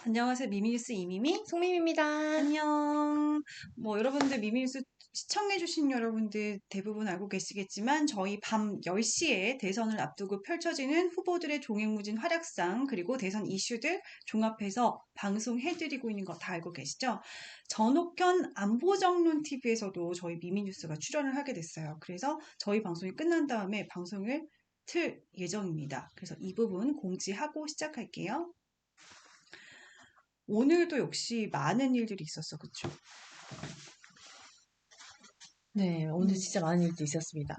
안녕하세요. 미미뉴스 이미미. 송림입니다. 안녕. 여러분들 미미뉴스 시청해주신 여러분들 대부분 알고 계시겠지만 저희 밤 10시에 대선을 앞두고 펼쳐지는 후보들의 종횡무진 활약상 그리고 대선 이슈들 종합해서 방송해드리고 있는 거 다 알고 계시죠? 전옥현 안보정론 TV에서도 저희 미미뉴스가 출연을 하게 됐어요. 그래서 저희 방송이 끝난 다음에 방송을 틀 예정입니다. 그래서 이 부분 공지하고 시작할게요. 오늘도 역시 많은 일들이 있었어, 그쵸? 네, 오늘 음, 진짜 많은 일도 있었습니다.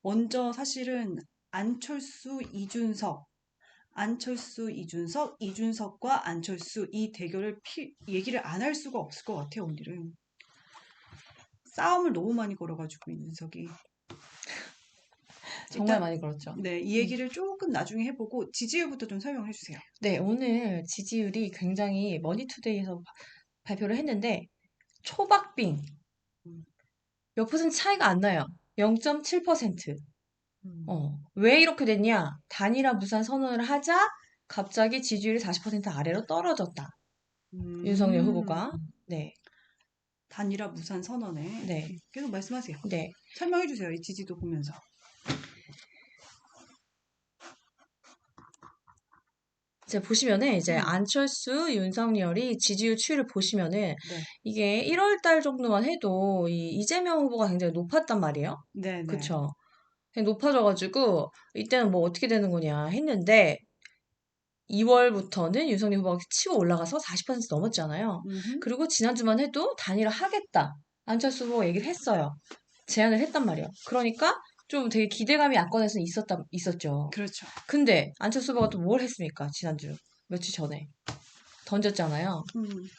먼저 사실은 안철수, 이준석, 이준석과 안철수 이 대결을 얘기를 안 할 수가 없을 것 같아요, 오늘은. 싸움을 너무 많이 걸어가지고, 이준석이. 정말 일단, 많이 걸었죠. 네, 이 얘기를 조금 나중에 해보고 지지율부터 좀 설명해 주세요. 네, 오늘 지지율이 굉장히 머니투데이에서 발표를 했는데 초박빙 음, 몇 퍼센트 차이가 안 나요. 0.7%. 음, 왜 이렇게 됐냐? 단일화 무산 선언을 하자 갑자기 지지율이 40% 아래로 떨어졌다. 윤석열 후보가. 음. 네, 단일화 무산 선언에 네, 계속 말씀하세요. 네. 설명해 주세요, 이 지지도 보면서. 이제 보시면은 이제 음, 안철수, 윤석열이 지지율 추이를 보시면은 네, 이게 1월 달 정도만 해도 이 이재명 후보가 굉장히 높았단 말이에요. 네, 네. 그쵸? 그냥 높아져가지고 이때는 뭐 어떻게 되는 거냐 했는데 2월부터는 윤석열 후보가 치고 올라가서 40% 넘었잖아요. 음흠. 그리고 지난주만 해도 단일화 하겠다. 안철수 후보가 얘기를 했어요. 제안을 했단 말이에요. 그러니까 좀 되게 기대감이 야권에서는 있었죠. 그렇죠. 근데 안철수 후보가 또 뭘 했습니까? 지난주 며칠 전에 던졌잖아요. 음.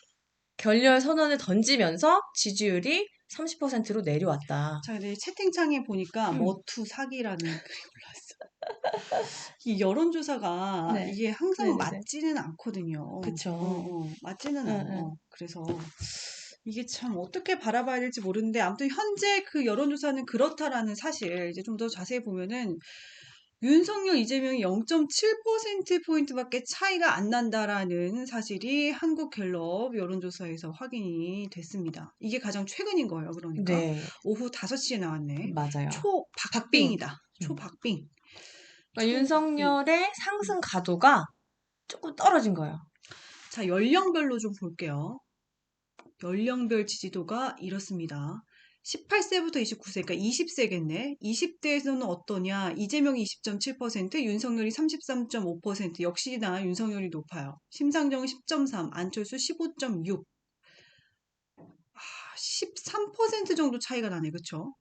결렬 선언을 던지면서 지지율이 30%로 내려왔다. 자, 근데 채팅창에 보니까 음, 머투 사기라는 글이 올랐어. 이 여론조사가 네. 이게 항상 네네네. 맞지는 않거든요. 그쵸. 맞지는 응, 응. 않아요. 그래서 이게 참 어떻게 바라봐야 될지 모르는데 아무튼 현재 그 여론조사는 그렇다라는 사실 이제 좀 더 자세히 보면은 윤석열, 이재명이 0.7%포인트밖에 차이가 안 난다라는 사실이 한국갤럽 여론조사에서 확인이 됐습니다. 이게 가장 최근인 거예요, 그러니까. 네, 오후 5시에 나왔네. 맞아요. 박빙. 초박빙이다. 음. 초박빙. 그러니까 초박빙. 윤석열의 상승 가도가 조금 떨어진 거예요. 자, 연령별로 좀 볼게요. 연령별 지지도가 이렇습니다. 18세부터 29세, 그러니까 20세겠네. 20대에서는 어떠냐? 이재명이 20.7%, 윤석열이 33.5%, 역시나 윤석열이 높아요. 심상정은 10.3, 안철수 15.6, 13% 정도 차이가 나네, 그쵸?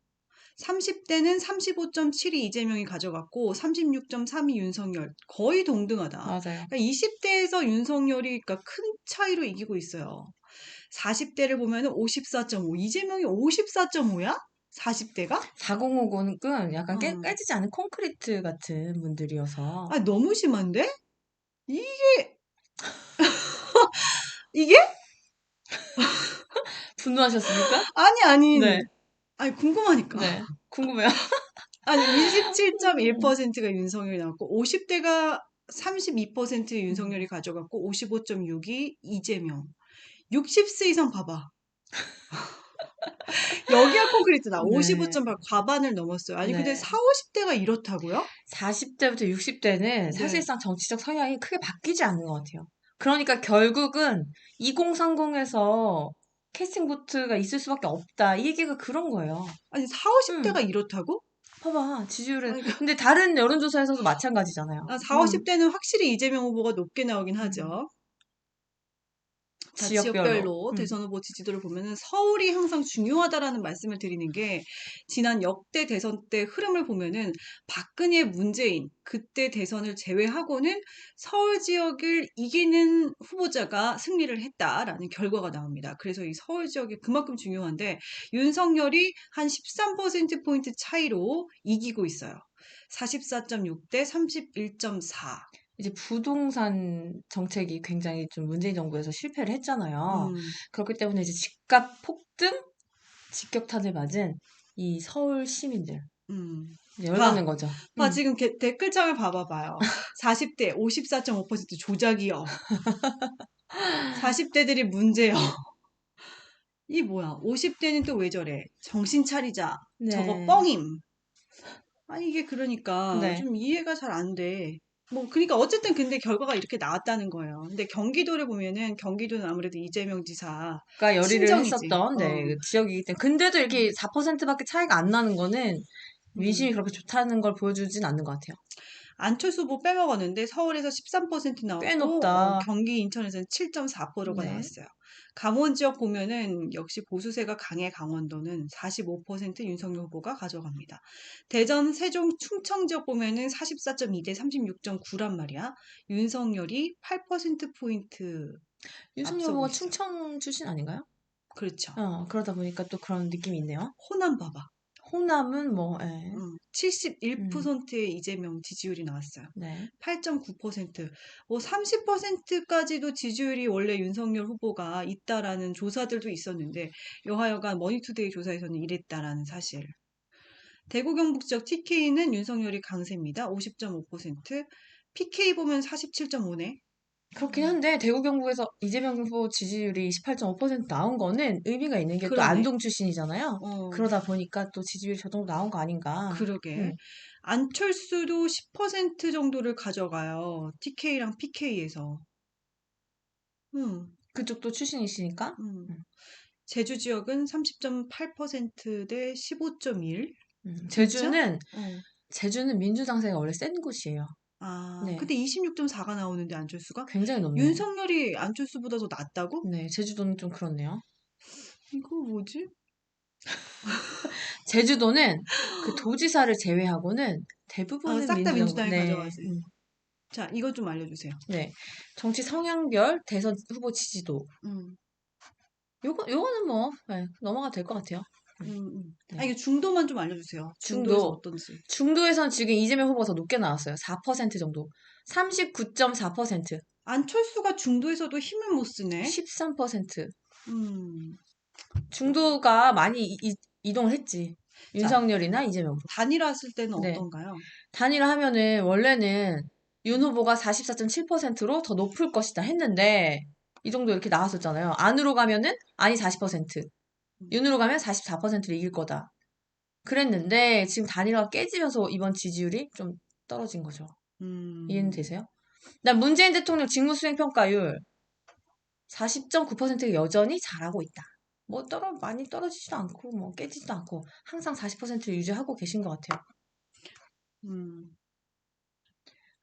30대는 35.7이 이재명이 가져갔고 36.3이 윤석열, 거의 동등하다. 맞아요. 그러니까 20대에서 윤석열이 그러니까 큰 차이로 이기고 있어요. 40대를 보면은 54.5. 이재명이 54.5야? 40대가? 4050은 약간 어. 깨지지 않은 콘크리트 같은 분들이어서 아, 너무 심한데? 이, 이게? 분노하셨습니까? 아니, 아니. 네, 아니, 궁금하니까. 네. 궁금해요. 아니, 27.1%가 윤석열이 나왔고, 50대가 32% 윤석열이 음, 가져갔고, 55.6이 이재명. 60세 이상 봐봐. 여기가 콘크리트다. 네, 55.8 과반을 넘었어요. 아니, 근데 4, 네. 50대가 이렇다고요? 40대부터 60대는 네. 사실상 정치적 성향이 크게 바뀌지 않는 것 같아요. 그러니까 결국은 2030에서 캐스팅 보트가 있을 수밖에 없다. 이 얘기가 그런 거예요. 아니, 4, 음, 50대가 이렇다고? 봐봐. 지지율은. 아니, 근데 다른 여론조사에서도 마찬가지잖아요. 4, 50대는 확실히 이재명 후보가 높게 나오긴 음. 하죠. 자, 지역별로. 지역별로 대선 후보 지지도를 보면은 서울이 항상 중요하다라는 말씀을 드리는 게 지난 역대 대선 때 흐름을 보면은 박근혜, 문재인 그때 대선을 제외하고는 서울 지역을 이기는 후보자가 승리를 했다라는 결과가 나옵니다. 그래서 이 서울 지역이 그만큼 중요한데 윤석열이 한 13%포인트 차이로 이기고 있어요. 44.6대 31.4. 이제 부동산 정책이 굉장히 좀 문재인 정부에서 실패를 했잖아요. 음, 그렇기 때문에 이제 집값 폭등, 직격탄을 맞은 이 서울 시민들. 음. 열받는 봐, 거죠. 봐, 지금 댓글창을 봐봐봐요. 40대 54.5% 조작이요. 40대들이 문제요. 이 뭐야? 50대는 또 왜 저래? 정신 차리자. 저거 네. 뻥임. 아니, 이게 그러니까 네. 좀 이해가 잘 안 돼. 뭐, 그러니까 어쨌든 근데 결과가 이렇게 나왔다는 거예요. 근데 경기도를 보면은 경기도는 아무래도 이재명 지사 가 열의를 친정이지. 했었던 네, 그 지역이기 때문에 근데도 이렇게 4%밖에 차이가 안 나는 거는 음. 민심이 그렇게 좋다는 걸 보여주진 않는 것 같아요. 안철수 후보 빼먹었는데 서울에서 13% 꽤 나왔고 높다. 경기 인천에서는 7.4%가 네. 나왔어요. 강원 지역 보면은 역시 보수세가 강해 강원도는 45% 윤석열 후보가 가져갑니다. 대전, 세종, 충청 지역 보면은 44.2 대 36.9란 말이야. 윤석열이 8%포인트 윤석열 앞서고 후보가 있어요. 충청 출신 아닌가요? 그렇죠. 그러다 보니까 또 그런 느낌이 있네요. 호남 봐봐. 호남은 뭐, 예. 嗯 71%의 이재명 지지율이 나왔어요. 네. 8.9%. 뭐 30%까지도 지지율이 원래 윤석열 후보가 있다라는 조사들도 있었는데 여하여간 머니투데이 조사에서는 이랬다라는 사실. 대구 경북 지역 TK는 윤석열이 강세입니다. 50.5%. PK 보면 47.5네. 그렇긴 한데 대구 경북에서 이재명 후보 지지율이 28.5% 나온 거는 의미가 있는 게 또 그러네. 안동 출신이잖아요. 어, 그러다 보니까 또 지지율이 저 정도 나온 거 아닌가. 그러게. 음. 안철수도 10% 정도를 가져가요. TK랑 PK에서. 그쪽도 출신이시니까. 음. 음. 제주 지역은 30.8%대 15.1. 진짜? 제주는 어. 제주는 민주당세가 원래 센 곳이에요. 아, 네. 근데 26.4가 나오는데 안철수가? 굉장히 높네. 윤석열이 안철수보다 더 낫다고? 네, 제주도는 좀 그렇네요. 이거 뭐지? 제주도는 그 도지사를 제외하고는 대부분은 싹 다 민주당, 민주당이 네, 가져가지. 자, 이것 좀 알려주세요. 네. 정치 성향별 대선 후보 지지도. 음, 요거는 뭐, 네, 넘어가도 될 것 같아요. 아, 네. 이게 중도만 좀 알려주세요. 중도에서 중도. 어떤지. 중도에선 지금 이재명 후보가 더 높게 나왔어요. 4% 정도. 39.4%. 안철수가 중도에서도 힘을 못 쓰네? 13%. 음, 중도가 많이 이동을 했지. 자, 윤석열이나 이재명 후보. 단일화 했을 때는 네. 어떤가요? 단일화 하면은 원래는 윤 후보가 44.7%로 더 높을 것이다 했는데 이 정도 이렇게 나왔었잖아요. 안으로 가면은 아니 40%, 음, 윤으로 가면 44%를 이길 거다. 그랬는데 지금 단일화가 깨지면서 이번 지지율이 좀 떨어진 거죠. 이해는 음, 되세요? 난 문재인 대통령 직무수행 평가율 40.9%가 여전히 잘하고 있다. 뭐 많이 떨어지지도 않고 뭐 깨지지도 않고 항상 40%를 유지하고 계신 것 같아요. 음,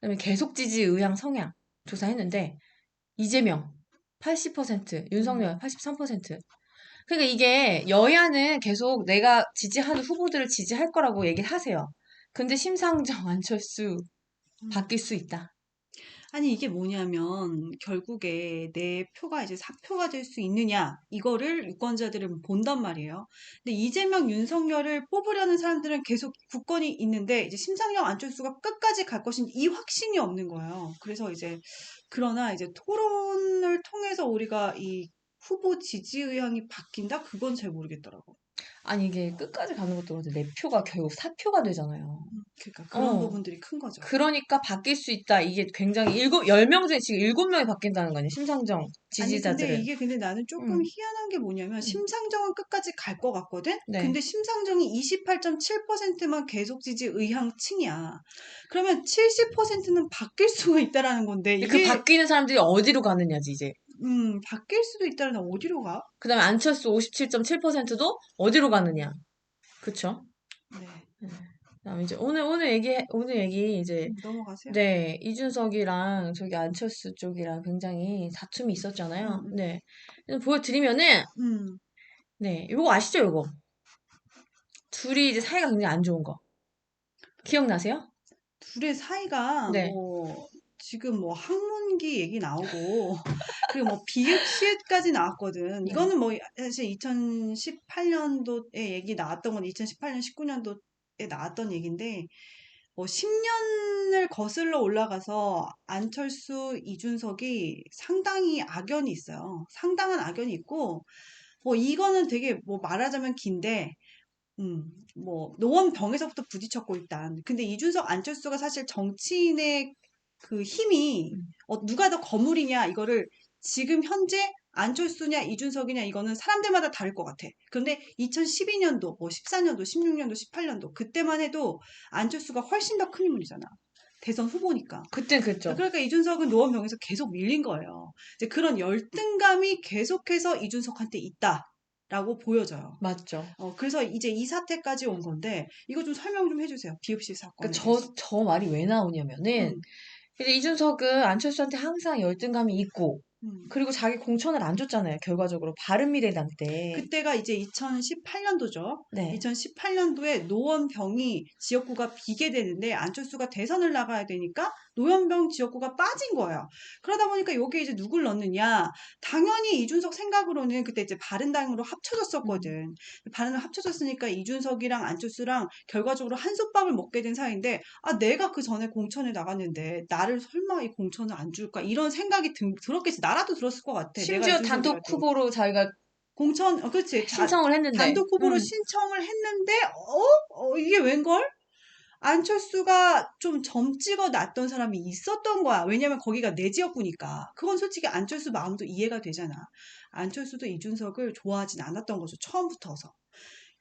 그다음에 계속 지지 의향 성향 조사했는데 이재명 80%, 음. 윤석열 83%. 그러니까 이게 여야는 계속 내가 지지하는 후보들을 지지할 거라고 얘기를 하세요. 근데 심상정, 안철수 음. 바뀔 수 있다. 아니, 이게 뭐냐면, 결국에 내 표가 이제 사표가 될 수 있느냐, 이거를 유권자들은 본단 말이에요. 근데 이재명, 윤석열을 뽑으려는 사람들은 계속 굳건히 있는데, 이제 심상정, 안철수가 끝까지 갈 것인 이 확신이 없는 거예요. 그래서 이제, 그러나 이제 토론을 통해서 우리가 이 후보 지지 의향이 바뀐다? 그건 잘 모르겠더라고. 아니 이게 끝까지 가는 것도 그런데 내 표가 결국 사표가 되잖아요. 그러니까 그런 어. 부분들이 큰 거죠. 그러니까 바뀔 수 있다. 이게 굉장히 10명 중에 지금 7명이 바뀐다는 거 아니에요? 심상정 아니, 근데 지지자들은. 이게 근데 나는 조금 음, 희한한 게 뭐냐면, 음. 심상정은 끝까지 갈 것 같거든? 네. 근데 심상정이 28.7%만 계속 지지 의향층이야. 그러면 70%는 바뀔 수가 있다라는 건데, 근데 그 이게, 바뀌는 사람들이 어디로 가느냐지 이제. 바뀔 수도 있다는 어디로 가? 그다음에 안철수 57.7%도 어디로 가느냐. 그쵸? 네. 네. 그다음에 이제 오늘 얘기 이제 넘어가세요. 네 이준석이랑 저기 안철수 쪽이랑 굉장히 다툼이 음, 있었잖아요. 음, 네 보여드리면은 음. 네 요거 아시죠 요거 둘이 이제 사이가 굉장히 안 좋은 거 기억나세요? 둘의 사이가 네 뭐, 지금 뭐 학문기 얘기 나오고, 그리고 뭐 비읍 시읒까지 나왔거든. 네. 이거는 뭐 사실 2018년도에 얘기 나왔던 건 2018년 19년도에 나왔던 얘기인데 뭐 10년을 거슬러 올라가서 안철수, 이준석이 상당히 악연이 있어요. 상당한 악연이 있고 뭐 이거는 되게 뭐 말하자면 긴데 뭐 노원병에서부터 부딪혔고 일단. 근데 이준석, 안철수가 사실 정치인의 그 힘이 음. 누가 더 거물이냐 이거를 지금 현재 안철수냐 이준석이냐 이거는 사람들마다 다를 것 같아. 그런데 2012년도, 뭐 14년도, 16년도, 18년도 그때만 해도 안철수가 훨씬 더 큰 인물이잖아. 대선 후보니까. 그땐 그랬죠. 그러니까 이준석은 노원병에서 계속 밀린 거예요. 이제 그런 열등감이 계속해서 이준석한테 있다라고 보여져요. 맞죠. 그래서 이제 이 사태까지 온 건데 이거 좀 설명 좀 해주세요. 비읍실 그러니까 사건에 대해서. 저 말이 왜 나오냐면은, 음, 이제 이준석은 안철수한테 항상 열등감이 있고, 음. 그리고 자기 공천을 안 줬잖아요. 결과적으로 바른미래당 때. 그때가 이제 2018년도죠. 네. 2018년도에 노원병이 지역구가 비게 되는데 안철수가 대선을 나가야 되니까 노원병 지역구가 빠진 거예요. 그러다 보니까 여기에 이제 누굴 넣느냐? 당연히 이준석 생각으로는 그때 이제 바른당으로 음. 합쳐졌었거든. 바른당 합쳐졌으니까 이준석이랑 안철수랑 결과적으로 한솥밥을 먹게 된 사이인데 아 내가 그 전에 공천에 나갔는데 나를 설마 이 공천을 안 줄까? 이런 생각이 들었겠지. 나라도 들었을 것 같아. 내가 심지어 단독 이준석이라도. 후보로 자기가 그렇지. 신청을 했는데, 단독 후보로 신청을 했는데, 이게 웬걸? 안철수가 좀 점 찍어 놨던 사람이 있었던 거야. 왜냐면 거기가 내 지역구니까. 그건 솔직히 안철수 마음도 이해가 되잖아. 안철수도 이준석을 좋아하진 않았던 거죠. 처음부터서.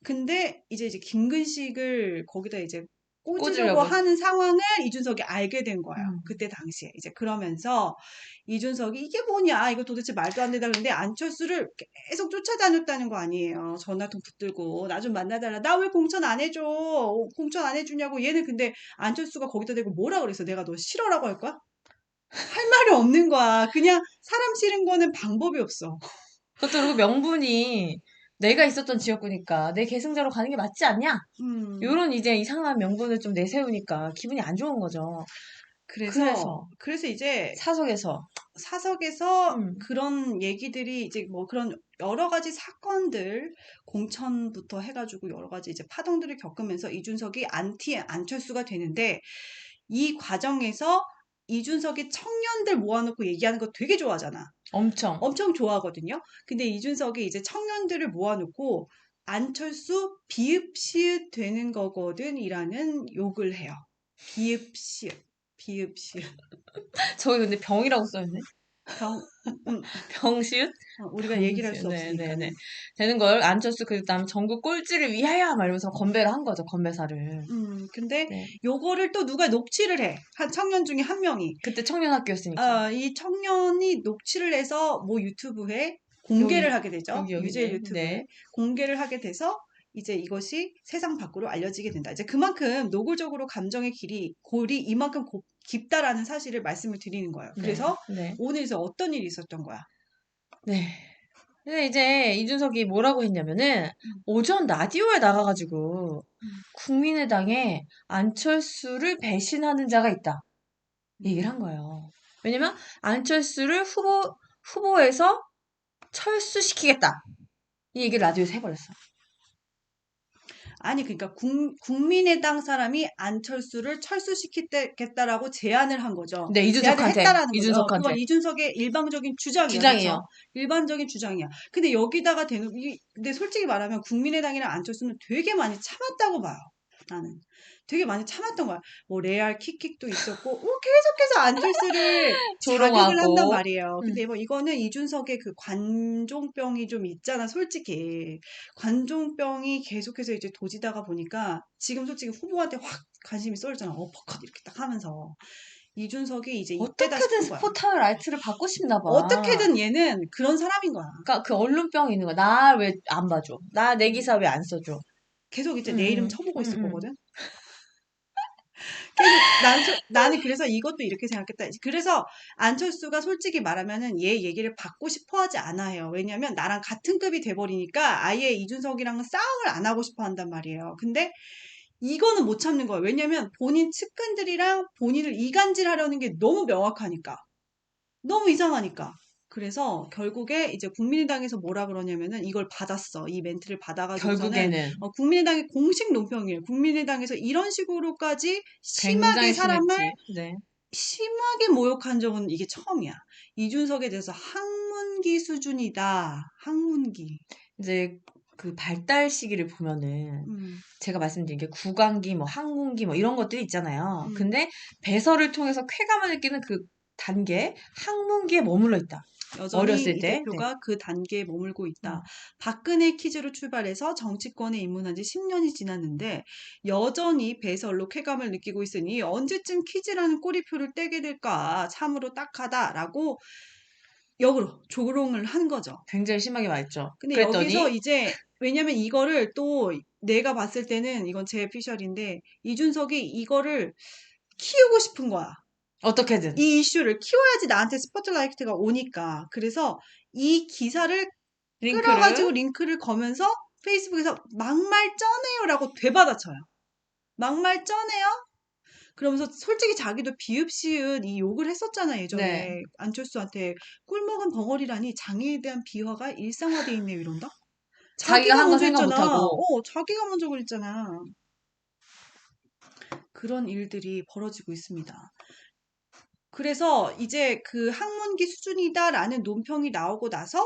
근데 이제 김근식을 거기다 이제 꽂으려고 꽂으려고. 하는 상황을 이준석이 알게 된 거예요. 음. 그때 당시에. 이제 그러면서 이준석이 이게 뭐냐, 이거 도대체 말도 안 된다. 그런데 안철수를 계속 쫓아다녔다는 거 아니에요. 전화통 붙들고 나 좀 만나달라. 나 왜 공천 안 해줘? 공천 안 해주냐고. 얘는 근데 안철수가 거기다 대고 뭐라 그랬어? 내가 너 싫어라고 할 거야? 할 말이 없는 거야. 그냥 사람 싫은 거는 방법이 없어. 그것도 그리고 명분이 내가 있었던 지역구니까 내 계승자로 가는 게 맞지 않냐? 음. 요런 이제 이상한 명분을 좀 내세우니까 기분이 안 좋은 거죠. 그래서 그래서 이제 사석에서 사석에서 음, 그런 얘기들이 이제 뭐 그런 여러 가지 사건들 공천부터 해가지고 여러 가지 이제 파동들을 겪으면서 이준석이 안티 안철수가 되는데 이 과정에서 이준석이 청년들 모아놓고 얘기하는 거 되게 좋아하잖아. 엄청 엄청 좋아하거든요. 근데 이준석이 이제 청년들을 모아놓고 안철수 비읍시읒 되는 거거든이라는 욕을 해요. 비읍시읒, 비읍시읒. 저기 근데 병이라고 써있네. 병, 음, 병시읒? 우리가 얘기를 할 병시읒. 수 네네네. 없으니까는. 되는 걸 안철수 그다음 전국 꼴찌를 위하여 말면서 건배를 한 거죠. 건배사를. 근데 네. 요거를 또 누가 녹취를 해. 한 청년 중에 한 명이. 그때 청년학교였으니까. 이 청년이 녹취를 해서 뭐 유튜브에 여기 공개를 하게 되죠. 유재 여기네. 유튜브에 네. 공개를 하게 돼서 이제 이것이 세상 밖으로 알려지게 된다. 이제 그만큼 노골적으로 감정의 골이 이만큼 깊다라는 사실을 말씀을 드리는 거예요. 네. 그래서 네. 오늘 이제 어떤 일이 있었던 거야? 네. 근데 이제 이준석이 뭐라고 했냐면은 음, 오전 라디오에 나가가지고 음, 국민의당에 안철수를 배신하는 자가 있다. 얘기를 한 음. 거예요. 왜냐면 안철수를 후보에서 철수시키겠다. 이 얘기를 라디오에서 해버렸어. 아니, 그러니까 국민의당 사람이 안철수를 철수시키겠다라고 제안을 한 거죠. 네, 제안을 이준석한테, 했다라는 거죠. 그건 이준석한테. 이준석의 일방적인 주장이야. 그쵸? 주장이에요. 일반적인 주장이야. 근데 여기다가 근데 솔직히 말하면 국민의당이랑 안철수는 되게 많이 참았다고 봐요. 나는. 되게 많이 참았던 거야. 뭐 레알 킥킥도 있었고, 계속해서 안철수를 자극을 한단 조롱하고. 말이에요. 음. 근데 뭐 이거는 이준석의 그 관종병이 좀 있잖아, 솔직히. 관종병이 계속해서 이제 도지다가 보니까 지금 솔직히 후보한테 확 관심이 쏠잖아. 어퍼컷 이렇게 딱 하면서. 이준석이 이제 이때다 어떻게든 싶은 거야. 스포트라이트를 받고 싶나 봐. 어떻게든 얘는 그런 사람인 거야. 그러니까 그 언론병이 있는 거야. 나 왜 안 봐줘? 나 내 음. 기사 왜 안 써줘? 계속 이제 응, 내 이름 응, 쳐보고 응, 있을 응. 거거든. 계속 나는 그래서 이것도 이렇게 생각했다. 그래서 안철수가 솔직히 말하면은 얘 얘기를 받고 싶어 하지 않아요. 왜냐면 나랑 같은 급이 돼버리니까 아예 이준석이랑은 싸움을 안 하고 싶어 한단 말이에요. 근데 이거는 못 참는 거예요. 왜냐면 본인 측근들이랑 본인을 이간질하려는 게 너무 명확하니까. 너무 이상하니까. 그래서 결국에 이제 국민의당에서 뭐라 그러냐면은 이걸 받았어. 이 멘트를 받아가지고서는 결국에는 국민의당의 공식 논평이에요. 국민의당에서 이런 식으로까지 심하게 굉장히 사람을 심했지. 네. 심하게 모욕한 적은 이게 처음이야. 이준석에 대해서 학문기 수준이다. 학문기. 이제 그 발달 시기를 보면은 음, 제가 말씀드린 게 구강기, 뭐 항문기 뭐 이런 것들이 있잖아요. 음. 근데 배설을 통해서 쾌감을 느끼는 그 단계, 항문기에 머물러 있다. 여전히 어렸을 이 때. 네. 대표가 그 단계에 머물고 있다. 음. 박근혜 퀴즈로 출발해서 정치권에 입문한 지 10년이 지났는데 여전히 배설로 쾌감을 느끼고 있으니 언제쯤 퀴즈라는 꼬리표를 떼게 될까 참으로 딱하다라고 역으로 조롱을 한 거죠. 굉장히 심하게 말했죠. 근데 여기서 그랬더니 이제 왜냐면 이거를 또 내가 봤을 때는 이건 제 피셜인데 이준석이 이거를 키우고 싶은 거야. 어떻게든 이 이슈를 키워야지 나한테 스포트라이트가 오니까. 그래서 이 기사를 링크를 끌어가지고 링크를 거면서 페이스북에서 막말 쩌네요라고 되받아쳐요. 막말 쩌네요? 그러면서 솔직히 자기도 비읍시읒 이 욕을 했었잖아, 네. 예전에. 안철수한테 꿀먹은 벙어리라니 장애에 대한 비화가 일상화돼 있네요, 이런다? 자기가 자기가 한 거 먼저 생각 했잖아. 못하고 자기가 먼저 그랬잖아. 그런 일들이 벌어지고 있습니다. 그래서 이제 그 학문기 수준이다라는 논평이 나오고 나서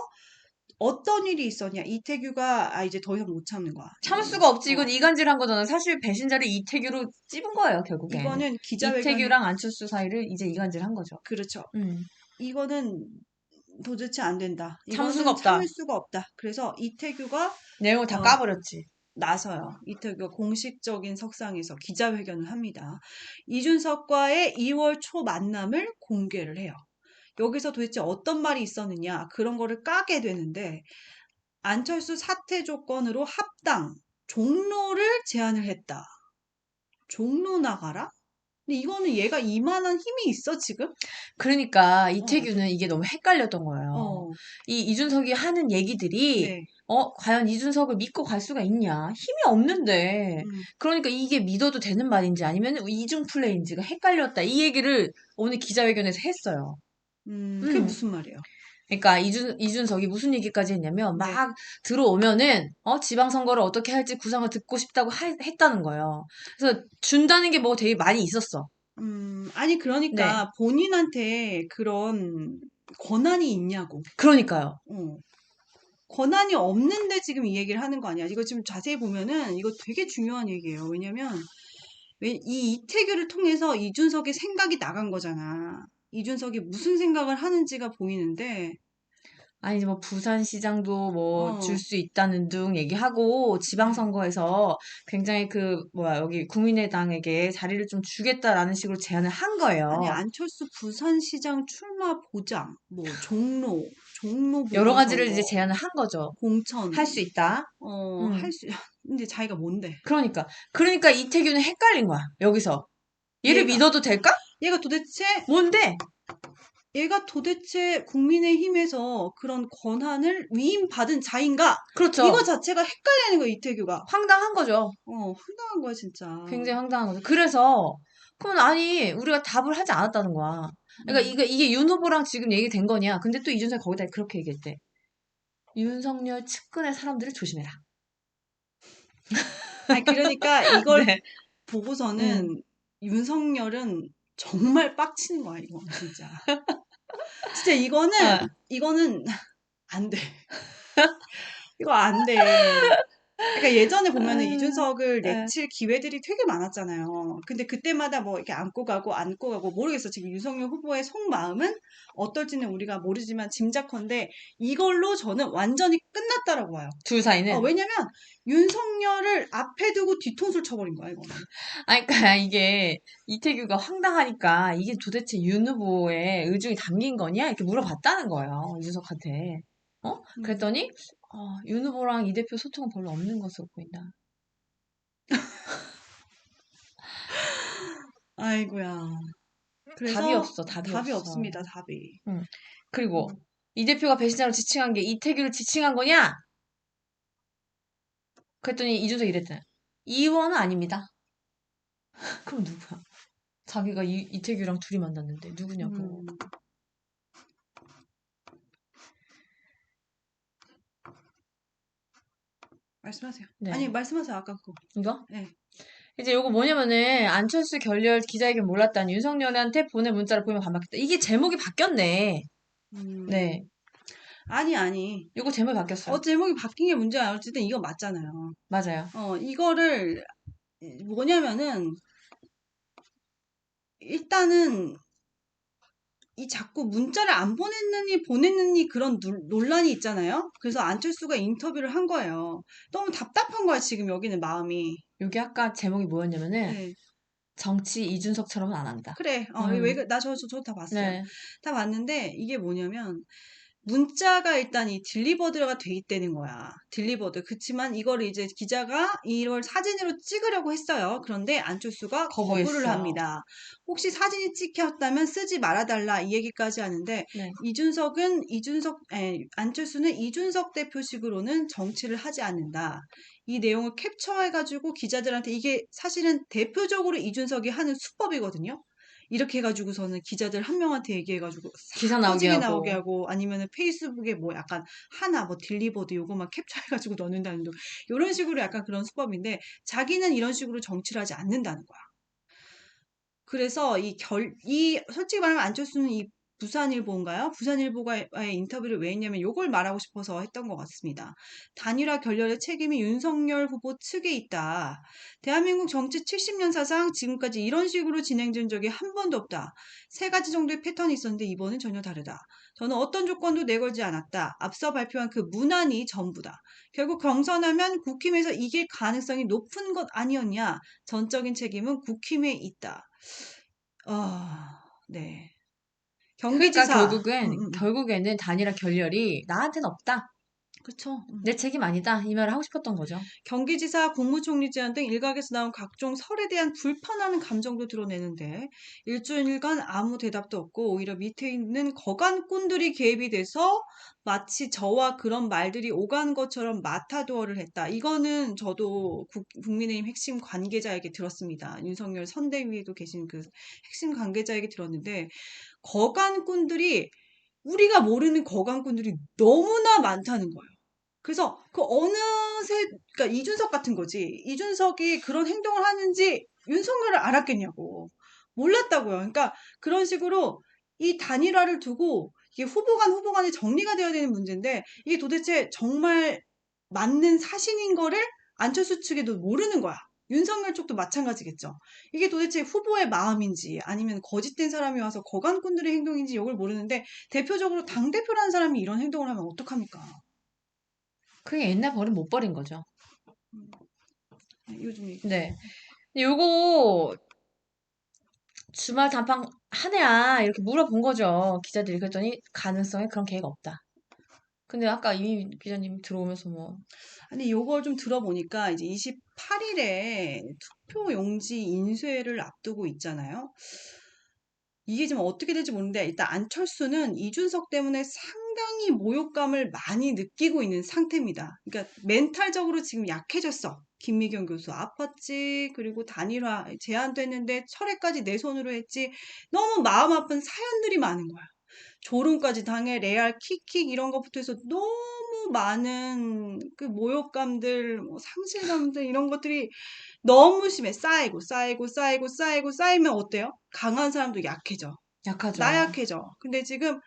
어떤 일이 있었냐. 이태규가 이제 더 이상 못 참는 거야. 참을 이거는. 수가 없지. 이건 이간질한 거잖아. 사실 배신자를 이태규로 찝은 거예요, 결국엔. 이거는 기자회견 이태규랑 안철수 사이를 이제 이간질한 거죠. 그렇죠. 음. 이거는 도대체 안 된다. 참을 수가 이거는 없다. 참을 수가 없다. 그래서 이태규가 내용을 다 어, 까버렸지. 나서요. 이태규가 공식적인 석상에서 기자회견을 합니다. 이준석과의 2월 초 만남을 공개를 해요. 여기서 도대체 어떤 말이 있었느냐 그런 거를 까게 되는데 안철수 사퇴 조건으로 합당, 종로를 제안을 했다. 종로 나가라? 근데 이거는 얘가 이만한 힘이 있어 지금? 그러니까 어, 이태규는 이게 너무 헷갈렸던 거예요. 어, 이 이준석이 하는 얘기들이 네, 과연 이준석을 믿고 갈 수가 있냐? 힘이 없는데. 음, 그러니까 이게 믿어도 되는 말인지 아니면 이중 플레이인지가 헷갈렸다. 이 얘기를 오늘 기자회견에서 했어요. 그게 음. 무슨 말이에요? 그러니까 이준석이 무슨 얘기까지 했냐면 네, 막 들어오면은 지방선거를 어떻게 할지 구상을 듣고 싶다고 했다는 거예요. 그래서 준다는 게 뭐 되게 많이 있었어. 아니 네. 그러니까 본인한테 그런 권한이 있냐고. 그러니까요. 어. 권한이 없는데 지금 이 얘기를 하는 거 아니야. 이거 지금 자세히 보면은 이거 되게 중요한 얘기예요. 왜냐면 이 이태규를 통해서 이준석의 생각이 나간 거잖아. 이준석이 무슨 생각을 하는지가 보이는데, 아니, 뭐, 부산시장도 뭐, 줄 어, 수 있다는 등 얘기하고, 네. 지방선거에서 굉장히 여기 국민의당에게 자리를 좀 주겠다라는 식으로 제안을 한 아니, 거예요. 안철수 부산시장 출마 보장, 뭐, 종로 여러 가지를 이제 보궐선거, 제안을 한 거죠. 공천, 할 수 있다. 음. 할 수, 근데 자기가 뭔데? 그러니까 이태규는 헷갈린 거야, 여기서. 얘를 얘가, 믿어도 될까? 얘가 도대체, 뭔데? 얘가 도대체 국민의힘에서 그런 권한을 위임받은 자인가? 이거 그렇죠. 자체가 헷갈리는 거야, 이태규가. 황당한 거죠. 황당한 거야, 진짜. 굉장히 황당한 거죠. 그래서, 그러면 아니, 우리가 답을 하지 않았다는 거야. 그러니까 음. 이게 윤 후보랑 지금 얘기된 거냐. 근데 또 이준석이 거기다 그렇게 얘기했대. 윤석열 측근의 사람들을 조심해라. 아니, 그러니까 이걸 네. 음. 보고서는 윤석열은 정말 빡치는 거야, 이거, 진짜. 진짜 아, 이거는 안 돼. 이거 안 돼. 그러니까 예전에 보면은 아, 이준석을 네. 내칠 기회들이 되게 많았잖아요. 근데 그때마다 뭐 이렇게 안고 가고 모르겠어. 지금 윤석열 후보의 속마음은 어떨지는 우리가 모르지만 짐작컨대 이걸로 저는 완전히 끝났다라고 봐요. 둘 사이는. 왜냐면 윤석열을 앞에 두고 뒤통수를 쳐버린 거야, 이거는. 아니, 그러니까 이게 이태규가 황당하니까 이게 도대체 윤 후보의 의중이 담긴 거냐? 이렇게 물어봤다는 거예요. 이준석한테. 음. 그랬더니, 윤 후보랑 이 대표 소통은 별로 없는 것으로 보인다. 아이고야. 답이 그래서 없어, 답이 답이 없어. 없습니다, 답이. 응. 그리고 음. 이 대표가 배신자로 지칭한 게 이태규를 지칭한 거냐? 그랬더니 이준석이 이랬잖아. 이원은 아닙니다. 그럼 누구야? 자기가 이태규랑 둘이 만났는데 누구냐고. 음. 말씀하세요. 아니, 네. 말씀하세요, 아까 그거. 이거? 네. 이제 요거 뭐냐면은 안철수 결렬 기자회견 몰랐다는 윤석열한테 보낸 문자를 보면 반박했다. 이게 제목이 바뀌었네. 음. 네. 아니, 아니. 요거 제목이 바뀌었어요. 제목이 바뀐 게 문제야. 어쨌든 이거 맞잖아요. 맞아요. 이거를, 뭐냐면은, 일단은, 이 자꾸 문자를 안 보냈느니 그런 논란이 있잖아요. 그래서 안철수가 인터뷰를 한 거예요. 너무 답답한 거야, 지금 여기는 마음이. 요게 아까 제목이 뭐였냐면은 네. 정치 이준석처럼은 안 한다. 그래. 음, 저 다 봤어요. 네. 다 봤는데, 이게 뭐냐면, 문자가 일단 이 딜리버드가 돼 있다는 거야. 딜리버드. 그치만 이거를 이제 기자가 이걸 사진으로 찍으려고 했어요. 그런데 안철수가 거부를 거부했어. 합니다. 혹시 사진이 찍혔다면 쓰지 말아달라 이 얘기까지 하는데 네. 안철수는 이준석 대표식으로는 정치를 하지 않는다. 이 내용을 캡처해가지고 기자들한테 이게 사실은 대표적으로 이준석이 하는 수법이거든요. 이렇게 해가지고서는 기자들 한 명한테 얘기해가지고 기사 싹 나오게 퍼지게 나오게 하고. 하고 아니면은 페이스북에 뭐 약간 하나 뭐 딜리버드 요거만 캡처해가지고 넣는다는 둥 이런 식으로 약간 그런 수법인데 자기는 이런 식으로 정치를 하지 않는다는 거야. 그래서 솔직히 말하면 안철수는 이 부산일보인가요? 부산일보가의 인터뷰를 왜 했냐면 요걸 말하고 싶어서 했던 것 같습니다. 단일화 결렬의 책임이 윤석열 후보 측에 있다. 대한민국 정치 70년 사상 지금까지 이런 식으로 진행된 적이 한 번도 없다. 세 가지 정도의 패턴이 있었는데 이번은 전혀 다르다. 저는 어떤 조건도 내걸지 않았다. 앞서 발표한 그 문안이 전부다. 결국 경선하면 국힘에서 이길 가능성이 높은 것 아니었냐. 전적인 책임은 국힘에 있다. 네. 그러니까 경기지사, 결국에는 단일화 결렬이 나한테는 없다. 그쵸. 내 책임 아니다. 이 말을 하고 싶었던 거죠. 경기지사, 국무총리 제안 등 일각에서 나온 각종 설에 대한 불편한 감정도 드러내는데 일주일간 아무 대답도 없고 오히려 밑에 있는 거간꾼들이 개입이 돼서 마치 저와 그런 말들이 오간 것처럼 마타도어를 했다. 이거는 저도 국민의힘 핵심 관계자에게 들었습니다. 윤석열 선대위에도 계신 그 핵심 관계자에게 들었는데 거간꾼들이 우리가 모르는 거간꾼들이 너무나 많다는 거예요. 그래서 그 어느새 그러니까 이준석 같은 거지. 이준석이 그런 행동을 하는지 윤석열을 알았겠냐고. 몰랐다고요. 그러니까 그런 식으로 이 단일화를 두고 이게 후보 간에 정리가 되어야 되는 문제인데 이게 도대체 정말 맞는 사실인 거를 안철수 측에도 모르는 거야. 윤석열 쪽도 마찬가지겠죠. 이게 도대체 후보의 마음인지 아니면 거짓된 사람이 와서 거간꾼들의 행동인지 이걸 모르는데 대표적으로 당대표라는 사람이 이런 행동을 하면 어떡합니까? 그게 옛날 버릇 못 버린 거죠. 음. 요즘 얘기. 네. 근데 요거 주말 단방 하냐 이렇게 물어본 거죠. 기자들이 그랬더니 가능성에 그런 계획 없다. 근데 아까 이 기자님 들어오면서 뭐 아니, 요걸 좀 들어보니까 이제 28일에 투표 용지 인쇄를 앞두고 있잖아요. 이게 지금 어떻게 될지 모르는데 일단 안철수는 이준석 때문에 상당히 모욕감을 많이 느끼고 있는 상태입니다. 그러니까 멘탈적으로 지금 약해졌어. 김미경 교수 아팠지. 그리고 단일화 제안됐는데 철회까지 내 손으로 했지. 너무 마음 아픈 사연들이 많은 거야. 조롱까지 당해 레알 킥킥 이런 것부터 해서 너무 많은 그 모욕감들, 뭐 상실감들 이런 것들이 너무 심해. 쌓이면 어때요? 강한 사람도 약해져. 약하죠. 나약해져. 근데 지금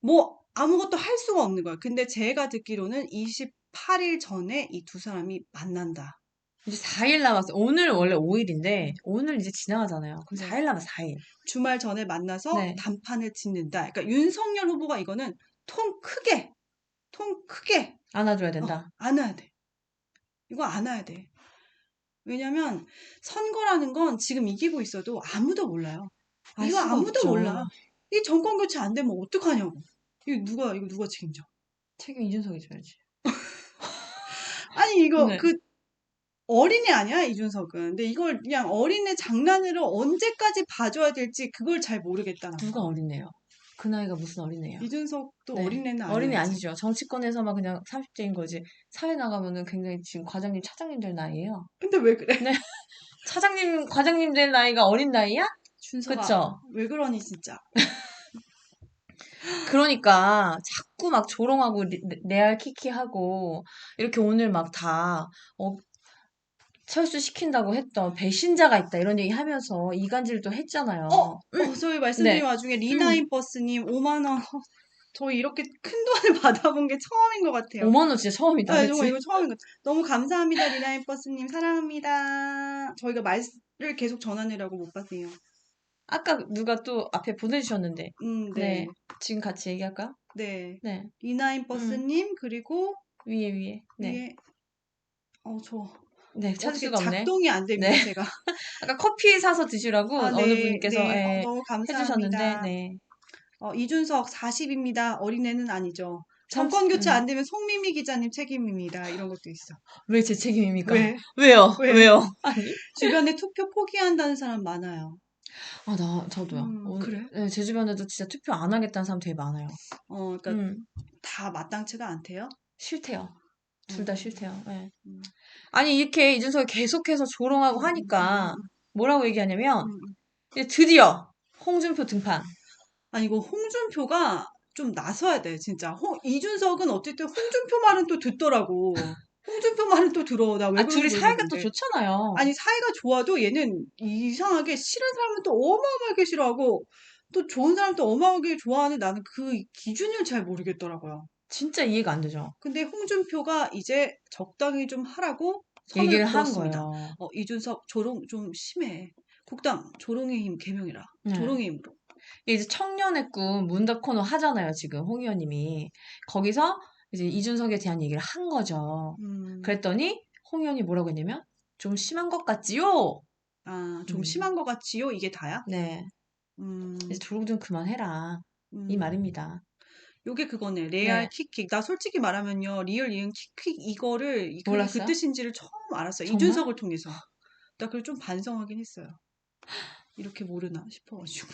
뭐 아무것도 할 수가 없는 거야. 근데 제가 듣기로는 28일 전에 이 두 사람이 만난다. 이제 4일 남았어요. 오늘 원래 5일인데 오늘 이제 지나가잖아요. 그럼 네. 4일 남았어, 4일. 주말 전에 만나서 네. 단판을 짓는다. 그러니까 윤석열 후보가 이거는 통 크게, 통 크게, 안아줘야 된다. 안아야 돼. 이거 안아야 돼. 왜냐면 선거라는 건 지금 이기고 있어도 아무도 몰라요. 알 이거 수가 아무도 없죠. 몰라. 이 정권 교체 안 되면 어떡하냐고. 이거 누가 책임져? 책임 이준석이 져야지. 아니, 이거 네. 어린애 아니야, 이준석은. 근데 이걸 그냥 어린애 장난으로 언제까지 봐줘야 될지 그걸 잘 모르겠다는 누가 거. 어린애요? 그 나이가 무슨 어린애예요? 이준석도 네. 어린애는 어린애 아니었지. 아니죠. 정치권에서만 그냥 30대인 거지. 사회 나가면은 굉장히 지금 과장님, 차장님 될 나이예요. 근데 왜 그래? 네. 차장님, 과장님 될 나이가 어린 나이야? 준석아, 그쵸? 왜 그러니, 진짜. 그러니까 자꾸 막 조롱하고 레알 키키하고 이렇게 오늘 막 다 철수시킨다고 했던 배신자가 있다 이런 얘기 하면서 이간질도 했잖아요. 저희 말씀드린 네. 와중에 음. 리나인 버스님 5만 원 저희 이렇게 큰 돈을 받아본 게 처음인 것 같아요. 5만 원 진짜 처음이다, 네, 정말 그치? 이거 처음인 것 같아요. 너무 감사합니다, 리나인버스님. 사랑합니다. 저희가 말을 계속 전하느라고 못 받네요. 아까 누가 또 앞에 보내주셨는데. 네. 네. 지금 같이 얘기할까요? 네. 네. 음, 리나인버스님, 그리고 위에. 네. 위에, 저 네, 찾을 어떻게 수가 없네. 작동이 안 네. 됩니다, 제가. 아까 커피 사서 드시라고 아, 어느 네, 분께서, 네. 예, 너무 해주셨는데, 감사합니다. 네. 이준석 40입니다. 어린애는 아니죠. 참, 정권 교체 안 되면 송미미 기자님 책임입니다. 이런 것도 있어. 왜 제 책임입니까? 왜? 왜요? 왜? 왜요? 아니? 주변에 투표 포기한다는 사람 많아요. 저도요. 그래? 네, 제 주변에도 진짜 투표 안 하겠다는 사람 되게 많아요. 그러니까 음, 다 마땅치가 않대요. 싫대요. 둘 다 음, 싫대요. 예. 음, 아니, 이렇게 이준석이 계속해서 조롱하고 하니까 음. 뭐라고 얘기하냐면, 음. 이제 드디어 홍준표 등판. 아니, 이거 홍준표가 좀 나서야 돼, 진짜. 이준석은 어쨌든 홍준표 말은 또 듣더라고. 홍준표 말은 또 들어. 나 왜 아, 그런지 둘이 사이가 또 모르겠는데. 좋잖아요. 아니, 사이가 좋아도 얘는 이상하게 싫은 사람은 또 어마어마하게 싫어하고, 또 좋은 사람 또 어마어마하게 좋아하는 나는 그 기준을 잘 모르겠더라고요. 진짜 이해가 안 되죠. 근데 홍준표가 이제 적당히 좀 하라고 선을 얘기를 한 그었습니다. 거예요. 이준석 조롱 좀 심해. 국당 조롱의 힘 개명이라. 네. 조롱의 힘으로. 이제 청년의 꿈 문답 코너 하잖아요, 지금 홍 의원님이. 거기서 이제 이준석에 대한 얘기를 한 거죠. 음, 그랬더니 홍 의원이 뭐라고 했냐면 좀 심한 것 같지요? 좀 음, 심한 것 같지요? 이게 다야? 네. 이제 음, 조롱 좀 그만해라. 이 음. 말입니다. 요게 그거네. 레알 네. 킥킥. 나 솔직히 말하면요. 리얼 이응 킥킥 이거를 그게 그 몰랐어요? 뜻인지를 처음 알았어요. 정말? 이준석을 통해서. 나 그걸 좀 반성하긴 했어요. 이렇게 모르나 싶어가지고.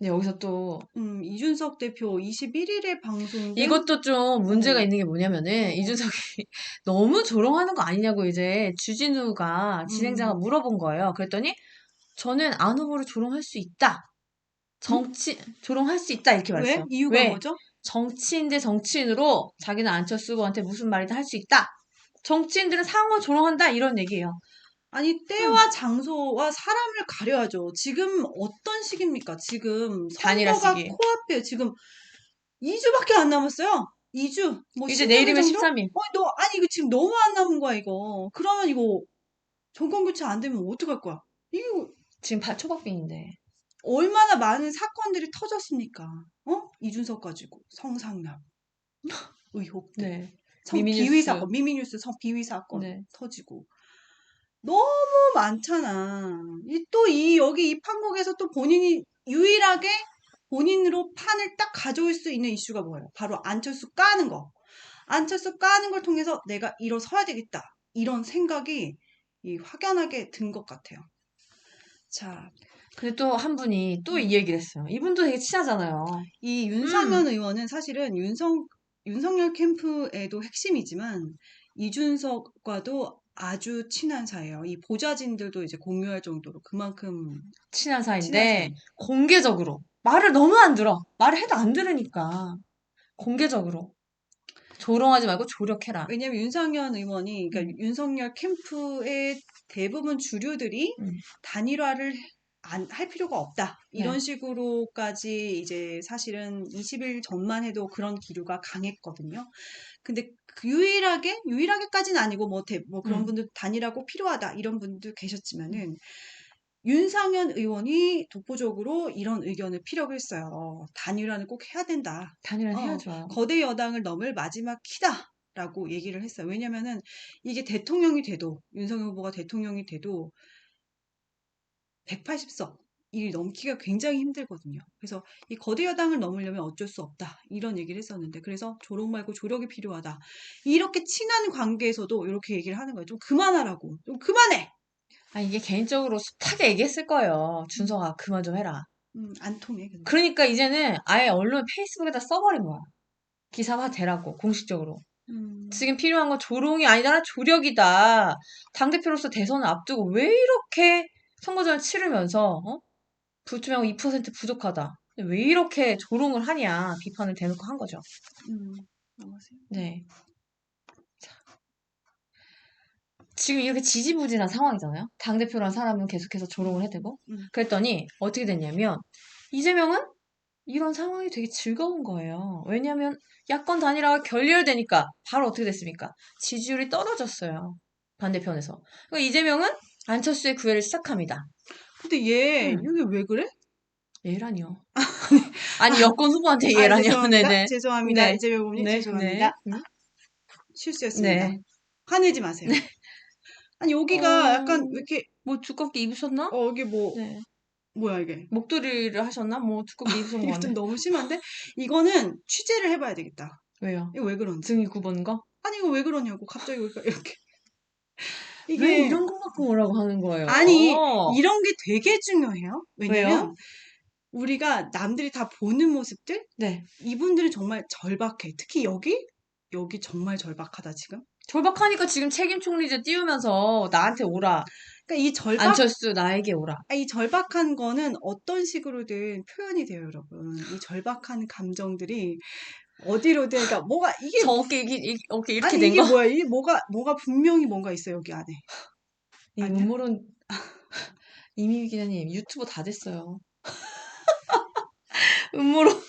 네, 여기서 또 이준석 대표 21일에 방송된 이것도 좀 문제가 어, 있는 게 뭐냐면은 어, 이준석이 너무 조롱하는 거 아니냐고 이제 주진우가 진행자가 음, 물어본 거예요. 그랬더니 저는 안 후보를 조롱할 수 있다. 음? 조롱할 수 있다. 이렇게 왜? 말했어요. 이유가 왜? 뭐죠? 정치인 대 정치인으로 자기는 안철수 후보한테 무슨 말이든 할 수 있다. 정치인들은 상호 조롱한다. 이런 얘기예요. 아니, 응. 때와 장소와 사람을 가려야죠. 지금 어떤 시기입니까? 지금 단일화 선거가 시기. 코앞에 지금 2주밖에 안 남았어요. 2주, 뭐 이제 16일 내일이면 정도? 13일. 아니, 이거 지금 너무 안 남은 거야, 이거. 그러면 이거 정권 교체 안 되면 어떡할 거야? 이거 지금 초박빙인데. 얼마나 많은 사건들이 터졌습니까? 이준석 가지고 성상납 의혹들, 네. 비위 미미뉴스. 사건, 미미뉴스 비위 사건 네. 터지고 너무 많잖아. 여기 이 판국에서 또 본인이 유일하게 본인으로 판을 딱 가져올 수 있는 이슈가 뭐예요? 바로 안철수 까는 거. 안철수 까는 걸 통해서 내가 일어서야 되겠다. 이런 생각이 확연하게 든 것 같아요. 자, 근데 또 한 분이 또 이 음, 얘기를 했어요. 이분도 되게 친하잖아요. 이 음, 윤상현 의원은 사실은 윤석열 캠프에도 핵심이지만 이준석과도 아주 친한 사이예요. 이 보좌진들도 이제 공유할 정도로 그만큼 친한 친한 사이인데, 사이. 공개적으로. 말을 너무 안 들어. 말을 해도 안 들으니까. 공개적으로. 조롱하지 말고 조력해라. 왜냐면 윤상현 의원이, 그러니까 음, 윤석열 캠프의 대부분 주류들이 음, 단일화를 할 필요가 없다. 네, 이런 식으로까지 이제 사실은 20일 전만 해도 그런 기류가 강했거든요. 근데 유일하게까지는 아니고 뭐 그런 음, 분들 단일화고 필요하다. 이런 분들 계셨지만은 윤상현 의원이 독보적으로 이런 의견을 피력을 했어요. 단일화는 꼭 해야 된다. 단일화는 해야죠. 거대 여당을 넘을 마지막 키다. 라고 얘기를 했어요. 왜냐면은 이게 대통령이 돼도, 윤석열 후보가 대통령이 돼도 180석 이 넘기가 굉장히 힘들거든요. 그래서 이 거대 여당을 넘으려면 어쩔 수 없다. 이런 얘기를 했었는데, 그래서 조롱 말고 조력이 필요하다. 이렇게 친한 관계에서도 이렇게 얘기를 하는 거예요. 좀 그만하라고. 좀 그만해! 아, 이게 개인적으로 숱하게 얘기했을 거예요. 음, 준서가 그만 좀 해라. 안 통해, 근데. 그러니까 이제는 아예 언론 페이스북에다 써버린 거야. 기사화 되라고, 공식적으로. 음, 지금 필요한 건 조롱이 아니라 조력이다. 당대표로서 대선을 앞두고 왜 이렇게 선거전을 치르면서, 불투명하고 2% 부족하다. 왜 이렇게 조롱을 하냐, 비판을 대놓고 한 거죠. 넘어가세요. 네. 지금 이렇게 지지부진한 상황이잖아요. 당대표란 사람은 계속해서 조롱을 음, 해대고. 음, 그랬더니 어떻게 됐냐면, 이재명은 이런 상황이 되게 즐거운 거예요. 왜냐하면 야권 단일화가 결렬되니까 바로 어떻게 됐습니까? 지지율이 떨어졌어요. 반대편에서. 그러니까 이재명은 안철수의 구애를 시작합니다. 근데 얘 음, 이게 왜 그래? 얘라니요. 아니, 여권 후보한테 아, 얘라니요. 죄송합니다. 네네. 죄송합니다. 네. 이재명 후보님 네. 네. 죄송합니다. 실수였습니다. 네. 화내지 마세요. 아니 여기가 어, 약간 왜 이렇게 뭐 두껍게 입으셨나? 여기 뭐 네. 뭐야 이게? 목도리를 하셨나? 뭐 두껍게 입으신 것 이거 좀 같네. 너무 심한데 이거는 취재를 해봐야 되겠다. 왜요? 이거 왜 그런지. 등이 굽은 거? 아니 이거 왜 그러냐고 갑자기 이렇게 왜 이게 이런 거 갖고 뭐라고 하는 거예요? 아니 이런 게 되게 중요해요. 왜요? 왜냐면 우리가 남들이 다 보는 모습들 네. 이분들은 정말 절박해. 특히 여기 정말 절박하다 지금. 절박하니까 지금 책임 총리제 띄우면서 나한테 오라. 그러니까 안철수 나에게 오라. 이 절박한 거는 어떤 식으로든 표현이 돼요, 여러분. 이 절박한 감정들이 어디로든 그러니까 뭐가 이게 저 어깨 이렇게 아니 된 이게 거? 뭐야? 이게 뭐가 분명히 뭔가 있어 여기 안에. 이 아니야? 음모론 이미 기자님 유튜버 다 됐어요. 음모론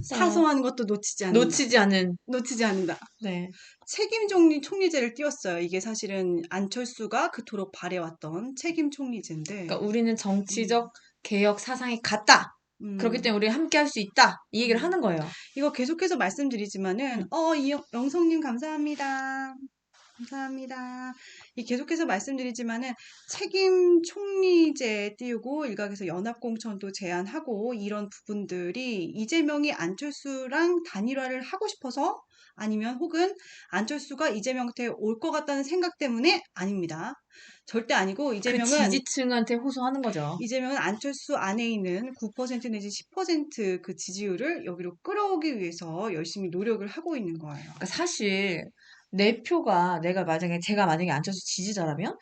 사소한 것도 놓치지 않는다. 놓치지 않은. 놓치지 않는다. 네. 책임 총리제를 띄웠어요. 이게 사실은 안철수가 그토록 바래왔던 책임 총리제인데, 그러니까 우리는 음, 정치적 개혁 사상이 같다. 그렇기 음, 때문에 우리 함께 할 수 있다. 이 얘기를 음. 하는 거예요. 이거 계속해서 말씀드리지만은, 음. 영성님 감사합니다. 감사합니다. 이 계속해서 말씀드리지만은 책임 총리제 띄우고 일각에서 연합공천도 제안하고 이런 부분들이 이재명이 안철수랑 단일화를 하고 싶어서 아니면 혹은 안철수가 이재명한테 올 것 같다는 생각 때문에 아닙니다. 절대 아니고 그 지지층한테 호소하는 거죠. 이재명은 안철수 안에 있는 9% 내지 10%그 지지율을 여기로 끌어오기 위해서 열심히 노력을 하고 있는 거예요. 그러니까 사실 내 표가 제가 만약에 안철수 지지자라면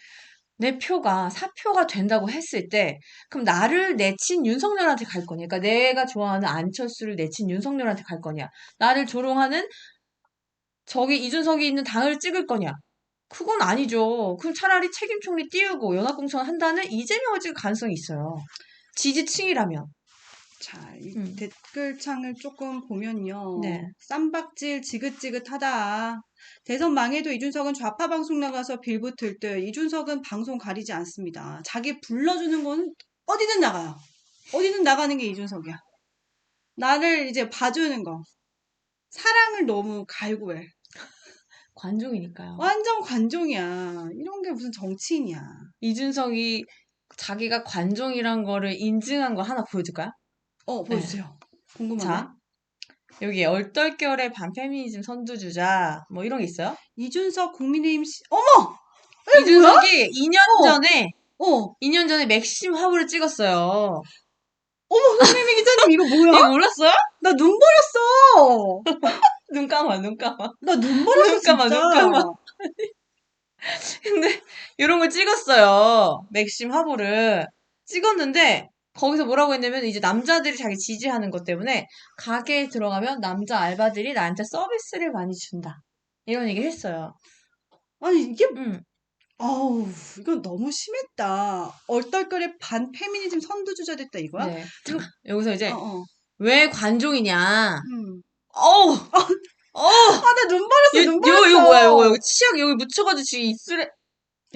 내 표가 사표가 된다고 했을 때 그럼 나를 내친 윤석열한테 갈 거냐? 그러니까 내가 좋아하는 안철수를 내친 윤석열한테 갈 거냐? 나를 조롱하는 저기 이준석이 있는 당을 찍을 거냐? 그건 아니죠. 그럼 차라리 책임 총리 띄우고 연합공천 한다는 이재명을 찍을 가능성이 있어요. 지지층이라면. 자, 이 음. 댓글창을 조금 보면요. 네. 쌈박질 지긋지긋하다. 대선 망해도 이준석은 좌파 방송 나가서 빌붙을 듯. 이준석은 방송 가리지 않습니다. 자기 불러주는 거는 어디든 나가요. 어디든 나가는 게 이준석이야. 나를 이제 봐주는 거. 사랑을 너무 갈구해. 관종이니까요. 완전 관종이야. 이런 게 무슨 정치인이야. 이준석이 자기가 관종이란 거를 인증한 거 하나 보여줄까요? 네. 보여주세요. 궁금하네. 자, 여기 얼떨결에 반페미니즘 선두주자 뭐 이런 게 있어요. 이준석 국민의힘 어머! 이게 뭐야? 이준석이 2년 어, 전에 어. 2년 전에 맥심 화보를 찍었어요. 어머, 손혜미 기자님, 이거 뭐야? 이거 몰랐어요? 나 눈 버렸어. 눈 감아, 눈 감아. 나 눈 버렸어, 눈 감아, 진짜. 눈 감아. 근데 이런 걸 찍었어요. 맥심 화보를 찍었는데 거기서 뭐라고 했냐면 이제 남자들이 자기 지지하는 것 때문에 가게에 들어가면 남자 알바들이 나한테 서비스를 많이 준다. 이런 얘기를 했어요. 아니, 이게, 음, 아우, 이건 너무 심했다. 얼떨결에 반 페미니즘 선두주자 됐다, 이거야? 네. 이거, 자, 여기서 어, 이제 어. 왜 관종이냐? 음. 어우, 어우, 아, 나 눈 버렸어, 눈 이거 뭐야, 버렸어. 이거 치약 여기 묻혀가지고 지금 입술에, 아,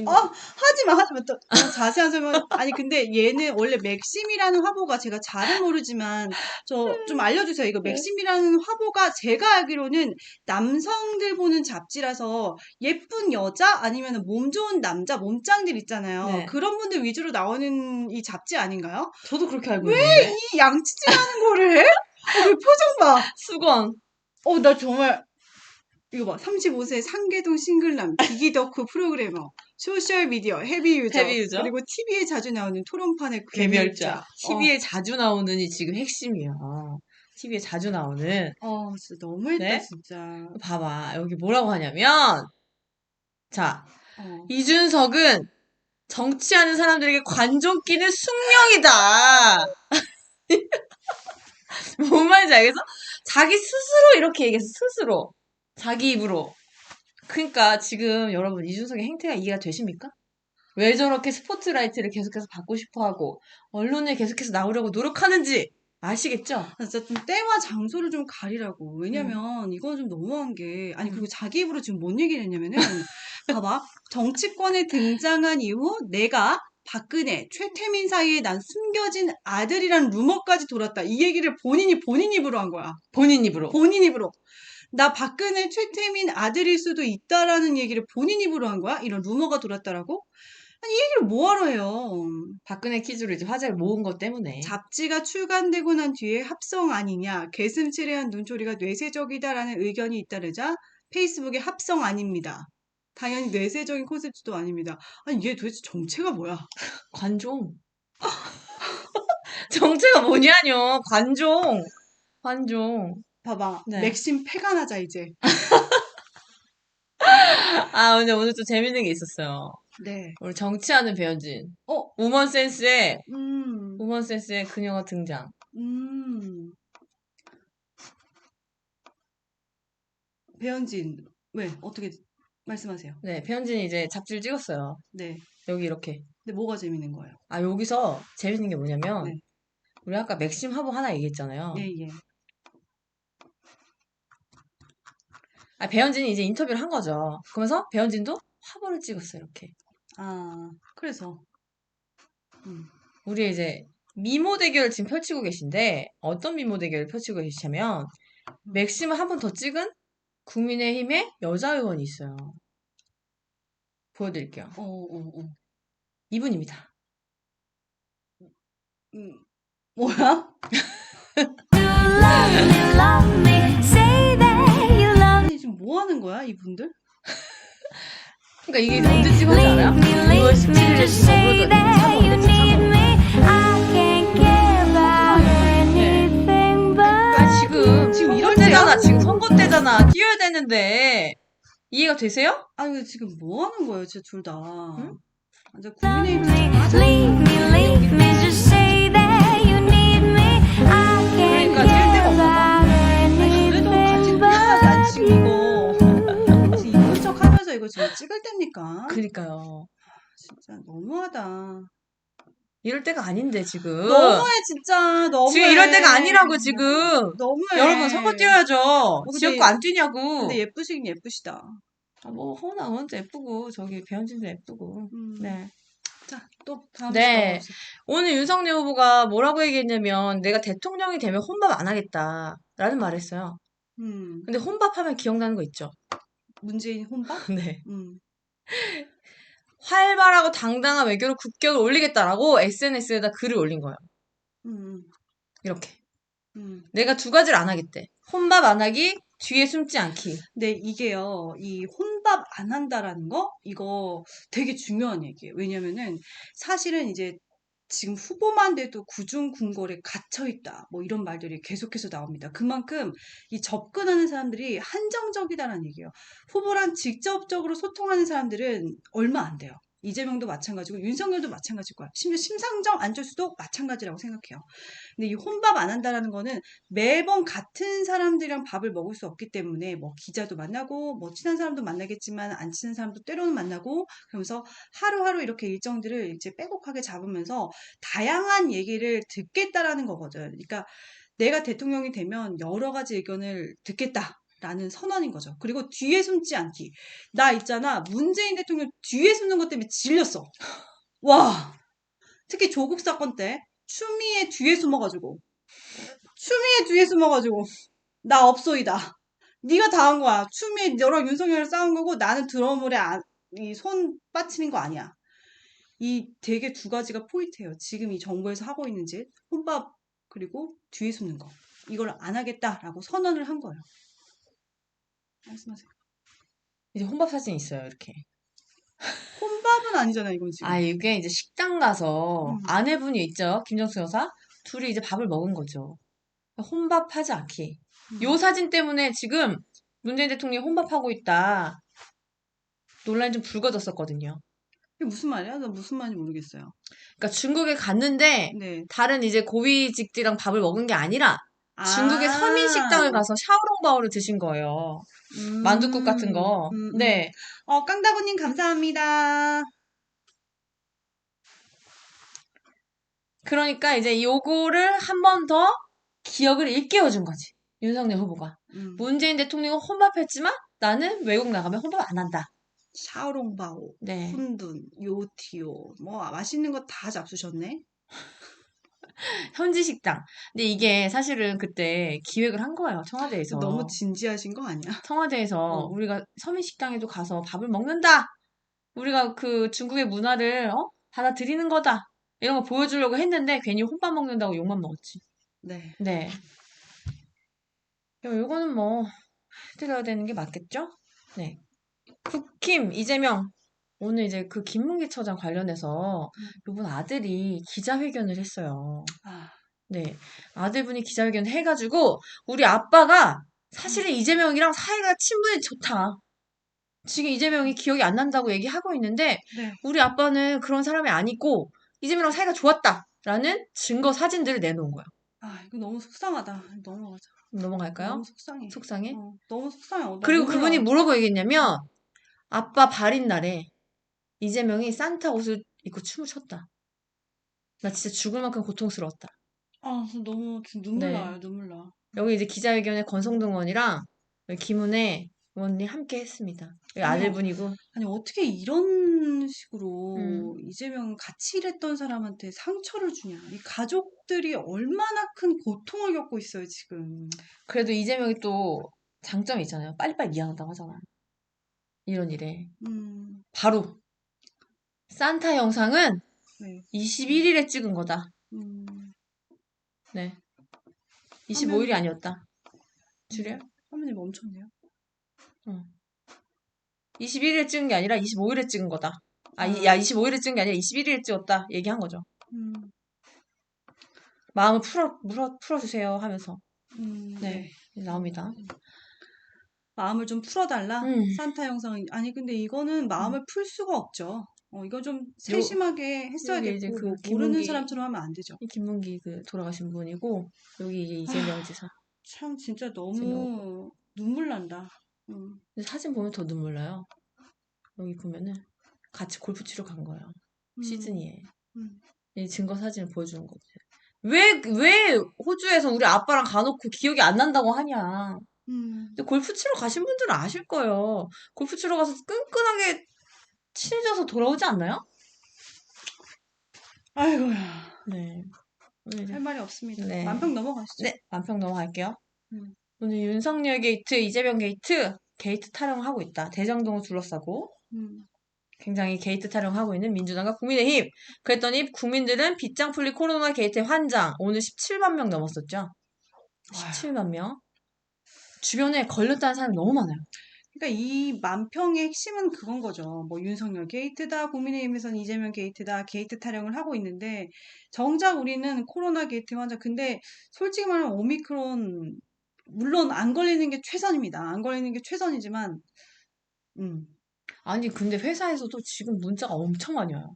이거, 하지 마, 하지 마. 또, 너무 자세한 설명. 아니, 근데 얘는 원래 맥심이라는 화보가 제가 잘은 모르지만, 좀 알려주세요. 이거 네. 맥심이라는 화보가 제가 알기로는 남성들 보는 잡지라서 예쁜 여자 아니면 몸 좋은 남자 몸짱들 있잖아요. 네. 그런 분들 위주로 나오는 이 잡지 아닌가요? 저도 그렇게 알고 왜 있는데. 이 양치질하는 거를 해? 그 표정 봐. 수건. 나 정말 이거 봐. 35세 상계동 싱글남, 기기 덕후 프로그래머, 소셜미디어 헤비 유저, 헤비 유저? 그리고 TV에 자주 나오는 토론판의 개별자. 괴멸자. TV에 자주 나오는 이 지금 핵심이야. TV에 자주 나오는. 진짜 너무했다, 네? 진짜. 봐봐. 여기 뭐라고 하냐면, 자, 어. 이준석은 정치하는 사람들에게 관종 끼는 숙명이다. 뭔 말인지 알겠어? 자기 스스로 이렇게 얘기했어, 스스로. 자기 입으로. 그러니까 지금 여러분 이준석의 행태가 이해가 되십니까? 왜 저렇게 스포트라이트를 계속해서 받고 싶어 하고, 언론에 계속해서 나오려고 노력하는지, 아시겠죠? 진짜 좀 때와 장소를 좀 가리라고. 음. 왜냐면 이건 좀 너무한 게, 아니, 음. 그리고 자기 입으로 지금 뭔 얘기를 했냐면은, 봐봐. 정치권에 등장한 이후 내가 박근혜, 최태민 사이에 난 숨겨진 아들이라는 루머까지 돌았다. 이 얘기를 본인 입으로 한 거야. 본인 입으로. 본인 입으로. 나 박근혜, 최태민 아들일 수도 있다라는 얘기를 본인 입으로 한 거야? 이런 루머가 돌았다라고? 아니, 이 얘기를 뭐하러 해요? 박근혜 퀴즈로 이제 화제를 모은 것 때문에. 잡지가 출간되고 난 뒤에 합성 아니냐, 개슴츠레한 눈초리가 뇌세적이다라는 의견이 잇따르자 페이스북에 합성 아닙니다. 당연히 뇌세적인 콘셉트도 아닙니다. 아니, 얘 도대체 정체가 뭐야? 관종. 정체가 뭐냐뇨. 관종. 관종. 봐봐. 네. 맥심 폐간하자, 이제. 아, 근데 오늘 좀 재밌는 게 있었어요. 네. 우리 정치하는 배현진. 어, 우먼센스에, 음, 우먼센스에 그녀가 등장. 음. 배현진, 왜? 어떻게 말씀하세요? 네, 배현진이 이제 잡지를 찍었어요. 네. 여기 이렇게. 근데 뭐가 재밌는 거예요? 아, 여기서 재밌는 게 뭐냐면, 네. 우리 아까 맥심 화보 하나 얘기했잖아요. 예, 예. 아, 배현진이 이제 인터뷰를 한 거죠. 그러면서 배현진도 화보를 찍었어요, 이렇게. 아, 그래서. 음. 우리 이제 미모 대결을 지금 펼치고 계신데, 어떤 미모 대결을 펼치고 계시냐면, 맥심을 한 번 더 찍은 국민의힘의 여자 의원이 있어요. 보여드릴게요. 어, 어, 어. 이분입니다. 뭐야? love me, say that you love 아니, 지금 뭐 하는 거야, 이분들? 그러니까 이게 언제 찍었지 알아요? 6월 17일에 지금 업로드 that you 됐죠? need me. I can't care about anything but 아, 지금 이럴 선거 때잖아. 때야? 지금 선거 때잖아. 뛰어야 되는데. 이해가 되세요? 아니, 근데 지금 뭐 하는 거예요, 진짜 둘 다. 응? 완전 국민의힘 me. 진짜 하자. Leave me, just say that you need me. I can't 그러니까 뛸 데가 care 없나 봐. about 아니, 그래도 같이 anything 뛰어야지. 안 but 지금 이거. 지금 이쁜 척 하면서 이거 지금 찍을 때입니까? 그니까요. 진짜 너무하다. 이럴 때가 아닌데, 지금. 너무해, 진짜. 너무해. 지금 이럴 때가 아니라고, 지금. 너무해. 여러분, 선거 뛰어야죠. 근데- 지역구 안 뛰냐고. 근데 예쁘시긴 예쁘시다. 아, 뭐, 허은아 의원도 예쁘고, 저기, 배현진도 예쁘고. 네. 자, 또 다음 네. 주제. 오늘 윤석열 후보가 뭐라고 얘기했냐면, 내가 대통령이 되면 혼밥 안 하겠다. 라는 말을 했어요. 근데 혼밥하면 기억나는 거 있죠? 문재인 혼밥? 네. 음. 활발하고 당당한 외교로 국격을 올리겠다라고 SNS에다 글을 올린 거예요. 음. 이렇게. 음. 내가 두 가지를 안 하겠대. 혼밥 안 하기, 뒤에 숨지 않기. 근데 이게요, 이 혼밥 안 한다라는 거? 이거 되게 중요한 얘기예요. 왜냐면은 사실은 이제 지금 후보만 돼도 구중궁궐에 갇혀있다. 뭐 이런 말들이 계속해서 나옵니다. 그만큼 이 접근하는 사람들이 한정적이다라는 얘기예요. 후보랑 직접적으로 소통하는 사람들은 얼마 안 돼요. 이재명도 마찬가지고 윤석열도 마찬가지일 거야. 심지어 심상정, 안철수도 마찬가지라고 생각해요. 근데 이 혼밥 안 한다라는 거는 매번 같은 사람들이랑 밥을 먹을 수 없기 때문에 뭐 기자도 만나고 뭐 친한 사람도 만나겠지만 안 친한 사람도 때로는 만나고 그러면서 하루하루 이렇게 일정들을 이제 빼곡하게 잡으면서 다양한 얘기를 듣겠다라는 거거든. 그러니까 내가 대통령이 되면 여러 가지 의견을 듣겠다라는 선언인 거죠. 그리고 뒤에 숨지 않기. 나 있잖아. 문재인 대통령 뒤에 숨는 것 때문에 질렸어. 와. 특히 조국 사건 때 추미애 뒤에 숨어가지고 나 업소이다. 네가 다 한 거야. 추미애 너랑 윤석열을 싸운 거고 나는 드러물에 이 손 빠치는 거 아니야. 이 되게 두 가지가 포인트예요. 지금 이 정부에서 하고 있는 짓, 혼밥 그리고 뒤에 숨는 거. 이걸 안 하겠다라고 선언을 한 거예요. 말씀하세요. 이제 혼밥 사진 있어요, 이렇게. 혼밥은 아니잖아, 이건 지금. 아, 이게 이제 식당 가서 음. 아내분이 있죠. 김정수 여사. 둘이 이제 밥을 먹은 거죠. 혼밥하지 않기. 요 사진 때문에 지금 문재인 대통령이 혼밥하고 있다. 논란이 좀 불거졌었거든요. 이게 무슨 말이야? 나 무슨 말인지 모르겠어요. 그러니까 중국에 갔는데 네. 다른 이제 고위직들이랑 밥을 먹은 게 아니라 중국의 서민 식당을 가서 샤오롱바오를 드신 거예요. 만둣국 같은 거. 네. 깡다구님 감사합니다. 그러니까 이제 요거를 한 번 더 기억을 일깨워준 거지. 윤석열 후보가. 음. 문재인 대통령은 혼밥했지만 나는 외국 나가면 혼밥 안 한다. 샤오롱바오, 네. 훈둔, 요티오, 뭐 맛있는 거 다 잡수셨네. 현지 식당. 근데 이게 사실은 그때 기획을 한 거예요. 청와대에서. 너무 진지하신 거 아니야? 청와대에서 어. 우리가 서민식당에도 가서 밥을 먹는다. 우리가 그 중국의 문화를 받아들이는 거다. 이런 거 보여주려고 했는데 괜히 혼밥 먹는다고 욕만 먹었지. 네. 네. 요거는 뭐 해드려야 되는 게 맞겠죠? 네. 국힘 이재명 오늘 이제 그 김문기 처장 관련해서 이분 아들이 기자회견을 했어요. 아, 네. 아들분이 기자회견 해가지고 우리 아빠가 사실은 이재명이랑 사이가 친분이 좋다. 지금 이재명이 기억이 안 난다고 얘기하고 있는데 네. 우리 아빠는 그런 사람이 아니고 이재명이랑 사이가 좋았다라는 증거 사진들을 내놓은 거예요. 아, 이거 너무 속상하다. 넘어가자. 넘어갈까요? 너무 속상해. 속상해? 너무 속상해. 너무 그리고 그분이 힘들어. 뭐라고 얘기했냐면 아빠 발인 날에 이재명이 산타 옷을 입고 춤을 췄다. 나 진짜 죽을 만큼 고통스러웠다. 아, 너무 지금 눈물 네. 나요. 눈물 나. 여기 이제 기자회견에 권성동 의원이랑 김은혜 의원님 함께 했습니다. 여기 아니요. 아들분이고. 아니, 어떻게 이런 식으로 음. 이재명 같이 일했던 사람한테 상처를 주냐. 이 가족들이 얼마나 큰 고통을 겪고 있어요, 지금. 그래도 이재명이 또 장점이 있잖아요. 빨리빨리 미안하다고 하잖아. 이런 일에. 음, 바로 산타 영상은 네. 21일에 찍은 거다. 음, 네. 25일이 아니었다. 줄여? 화면이 멈췄네요. 21일에 찍은 게 아니라 25일에 찍은 거다. 아. 야, 25일에 찍은 게 아니라 21일에 찍었다. 얘기한 거죠. 음, 마음을 풀어주세요 하면서. 네. 네. 나옵니다. 마음을 좀 풀어달라. 음. 산타 영상은 아니 근데 이거는 마음을 풀 수가 없죠. 이거 좀 세심하게 했어야 여기 이제 됐고 그 뭐 모르는 김은기- 사람처럼 하면 안 되죠. 이 김문기 그 돌아가신 분이고 여기 이제 이재명 지사. 참 진짜 너무 재미없고. 눈물 난다. 근데 사진 보면 더 눈물 나요. 여기 보면은 같이 골프 치러 간 거예요. 시즌이에. 음. 이 증거 사진을 보여주는 거지. 왜 호주에서 우리 아빠랑 가놓고 기억이 안 난다고 하냐. 근데 골프 치러 가신 분들은 아실 거예요. 골프 치러 가서 끈끈하게 친해져서 돌아오지 않나요? 아이고야. 네. 오늘 이제 할 말이 없습니다. 네. 만평 넘어가시죠. 네, 만평 넘어갈게요. 음. 오늘 윤석열 게이트, 이재명 게이트, 게이트 타령을 하고 있다. 대장동을 둘러싸고 음. 굉장히 게이트 타령하고 있는 민주당과 국민의힘. 그랬더니 국민들은 빗장 풀리 코로나 게이트 환장. 오늘 17만 명 넘었었죠. 17만 명. 주변에 걸렸다는 사람이 너무 많아요. 그러니까 이 만평의 핵심은 그건 거죠. 뭐 윤석열 게이트다, 국민의힘에서는 이재명 게이트다, 게이트 타령을 하고 있는데 정작 우리는 코로나 게이트 환자. 근데 솔직히 말하면 오미크론 물론 안 걸리는 게 최선입니다. 안 걸리는 게 최선이지만 아니 근데 회사에서도 지금 문자가 엄청 많이 와요.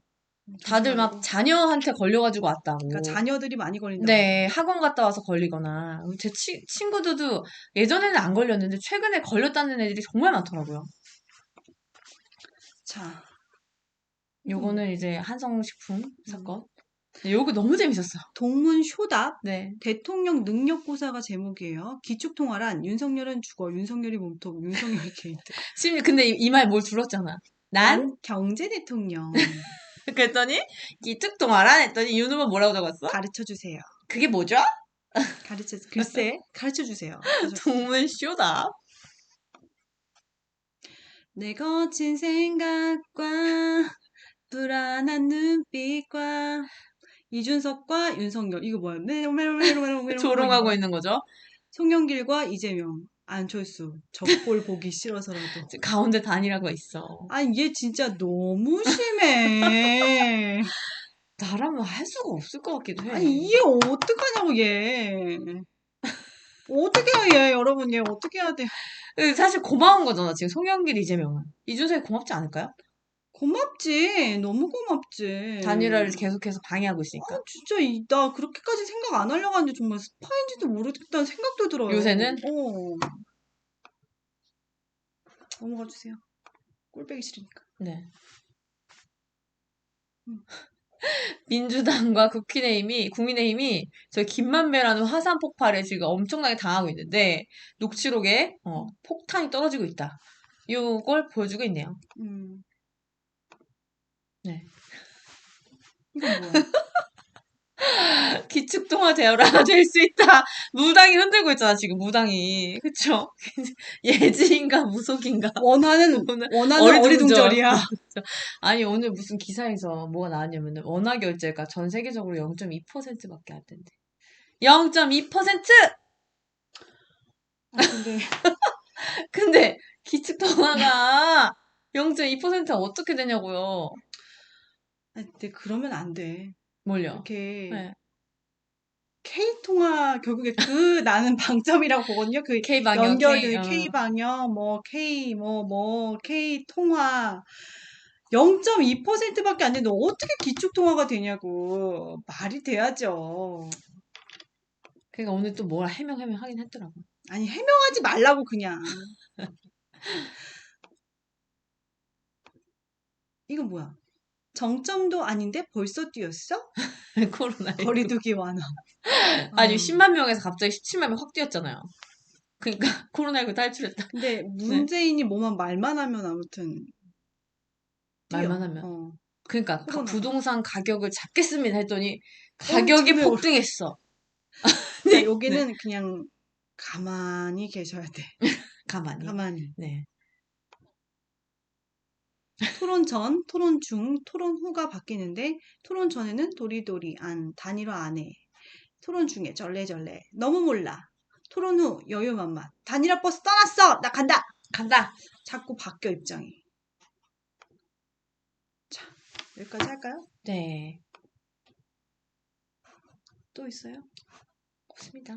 다들 막 조심하고. 자녀한테 걸려가지고 왔다고. 그러니까 자녀들이 많이 걸린다고. 네, 학원 갔다 와서 걸리거나. 제 친구들도 예전에는 안 걸렸는데 최근에 걸렸다는 애들이 정말 많더라고요. 자, 요거는 이제 한성식품 사건. 네, 요거 너무 재밌었어. 동문 쇼답 네. 대통령 능력고사가 제목이에요. 기축통화란 윤석열은 죽어, 윤석열이 몸통, 윤석열 게이트. 심지어 근데 이 말 뭘 들었잖아. 난? 경제 대통령. 그랬더니 기특동화란 했더니 윤 후보 뭐라고 적었어? 가르쳐 주세요. 그게 뭐죠? 글쎄, 가르쳐 주세요. 동문쇼다. 내 거친 생각과 불안한 눈빛과 이준석과 윤석열. 이거 뭐야? 메롱메롱메롱메롱 조롱하고 있는 거죠. 송영길과 이재명, 안철수. 저꼴 보기 싫어서라도. 가운데 단일화가 있어. 아니 얘 진짜 너무 심해. 나라면 할 수가 없을 것 같기도 해. 아니 얘 어떡하냐고 얘. 어떻게 해야 얘 여러분 얘 어떻게 해야 돼? 사실 고마운 거잖아. 지금 송영길, 이재명은. 이준석이 고맙지 않을까요? 고맙지. 너무 고맙지. 단일화를 계속해서 방해하고 있으니까. 진짜 나 그렇게까지 생각 안 하려고 하는데 정말 스파인지도 모르겠다는 생각도 들어요. 요새는? 넘어가 주세요. 꼴 빼기 싫으니까. 네. 민주당과 국민의힘이 저희 김만배라는 화산 폭발에 지금 엄청나게 당하고 있는데 녹취록에 폭탄이 떨어지고 있다. 이걸 보여주고 있네요. 네. 이건 뭐야? 기축통화 대열화가 될 수 있다. 무당이 흔들고 있잖아, 지금 무당이. 그쵸? 예지인가 무속인가. 원하는 어리둥절. 어리둥절이야. 아니, 오늘 무슨 기사에서 뭐가 나왔냐면 원화 결제가 전 세계적으로 0.2%밖에 안 된대. 0.2%! 근데 근데 기축통화가 0.2%가 어떻게 되냐고요. 근데 그러면 안 돼. 뭘요? 이렇게 네. K통화 결국에 그 나는 방점이라고 보거든요. 그 K방역, 연결되는 K방역, K통화 0.2%밖에 안 되는데 어떻게 기축통화가 되냐고. 말이 돼야죠. 그러니까 오늘 또 뭘 해명하긴 했더라고. 아니 해명하지 말라고 그냥. 이건 뭐야? 정점도 아닌데 벌써 뛰었어? 코로나19. 거리두기 완화. 아니, 10만 명에서 갑자기 17만 명 확 뛰었잖아요. 그러니까 코로나19 탈출했다. 근데 문재인이 뭐만 말만 하면 아무튼 뛰어. 말만 하면. 그러니까 코로나가. 부동산 가격을 잡겠습니다 했더니 가격이 엄청나게 폭등했어. 그러니까 여기는 그냥 가만히 계셔야 돼. 가만히. 네. 토론 전, 토론 중, 토론 후가 바뀌는데 토론 전에는 도리도리 안, 단일화 안 해. 토론 중에 절레절레. 너무 몰라. 토론 후 여유만만. 단일화 버스 떠났어. 나 간다. 자꾸 바뀌어 입장이. 자, 여기까지 할까요? 네. 또 있어요? 없습니다.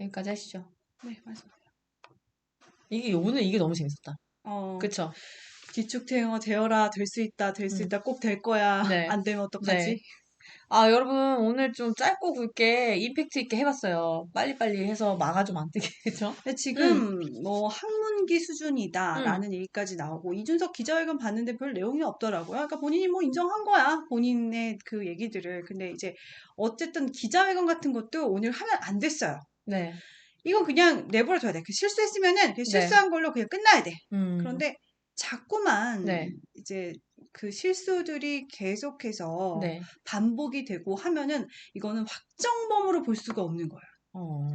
여기까지 하시죠. 네, 말씀하세요. 오늘 이게 너무 재밌었다. 그쵸? 기축통화 되어라. 될 수 있다. 꼭 될 거야. 네. 안 되면 어떡하지? 네. 여러분, 오늘 좀 짧고 굵게 임팩트 있게 해봤어요. 빨리빨리 해서 마가 좀 안 뜨게, 그죠? 근데 지금 뭐 학문기 수준이다라는 얘기까지 나오고 이준석 기자회견 봤는데 별 내용이 없더라고요. 그러니까 본인이 뭐 인정한 거야. 본인의 그 얘기들을. 근데 이제 어쨌든 기자회견 같은 것도 오늘 하면 안 됐어요. 네. 이건 그냥 내버려둬야 돼. 그 실수했으면은 그 실수한 걸로 그냥 끝나야 돼. 그런데 자꾸만 네. 이제 그 실수들이 계속해서 네. 반복이 되고 하면은 이거는 확정범으로 볼 수가 없는 거예요. 어.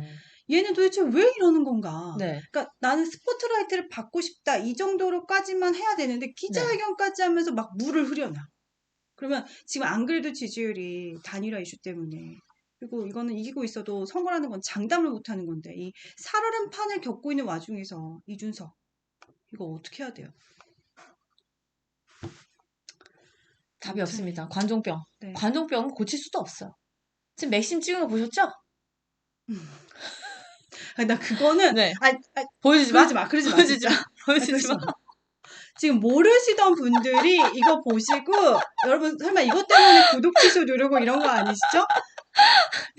얘는 도대체 왜 이러는 건가? 네. 그러니까 나는 스포트라이트를 받고 싶다. 이 정도로까지만 해야 되는데 기자회견까지 하면서 막 물을 흐려놔. 그러면 지금 안 그래도 지지율이 단일화 이슈 때문에 그리고 이거는 이기고 있어도 선거라는 건 장담을 못 하는 건데 이 살얼음판을 겪고 있는 와중에서 이준석 이거 어떻게 해야 돼요? 답이 없습니다. 관종병. 네. 관종병은 고칠 수도 없어요. 지금 맥심 찍은 거 보셨죠? 나 그거는 네. 보여주지 마. 그러지 마. 보여주지 진짜. 마. 보여주지 마. 지금 모르시던 분들이 이거 보시고 여러분 설마 이것 때문에 구독 취소 누르고 이런 거 아니시죠?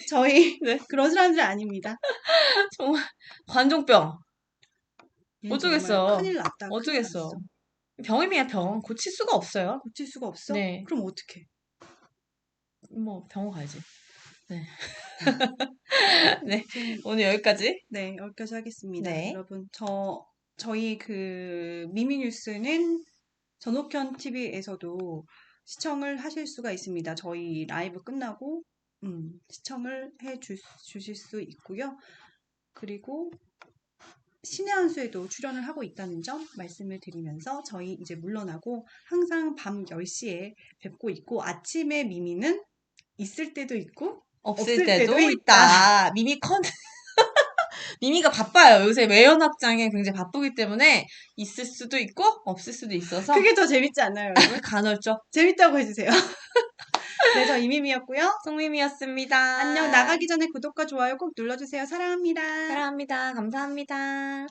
저희 네. 그런 사람들 아닙니다. 정말 관종병. 얘는 어쩌겠어. 정말 큰일 났다. 어쩌겠어. 병임이야, 병. 고칠 수가 없어요. 고칠 수가 없어? 네. 그럼 어떡해? 뭐 병원 가야지. 네. 네. 오늘 여기까지. 네, 여기까지 하겠습니다. 네. 여러분, 저희 그 미미뉴스는 전옥현 TV에서도 시청을 하실 수가 있습니다. 저희 라이브 끝나고 시청을 주실 수 있고요. 그리고 신의 한 수에도 출연을 하고 있다는 점 말씀을 드리면서 저희 이제 물러나고 항상 밤 10시에 뵙고 있고 아침에 미미는 있을 때도 있고 없을 때도 있다. 미미가 바빠요. 요새 매연 확장에 굉장히 바쁘기 때문에 있을 수도 있고 없을 수도 있어서 그게 더 재밌지 않나요, 여러분? 간헐적. 재밌다고 해주세요. 네, 저 이미미였고요. 송미미였습니다. 안녕. 나가기 전에 구독과 좋아요 꼭 눌러주세요. 사랑합니다. 사랑합니다. 감사합니다.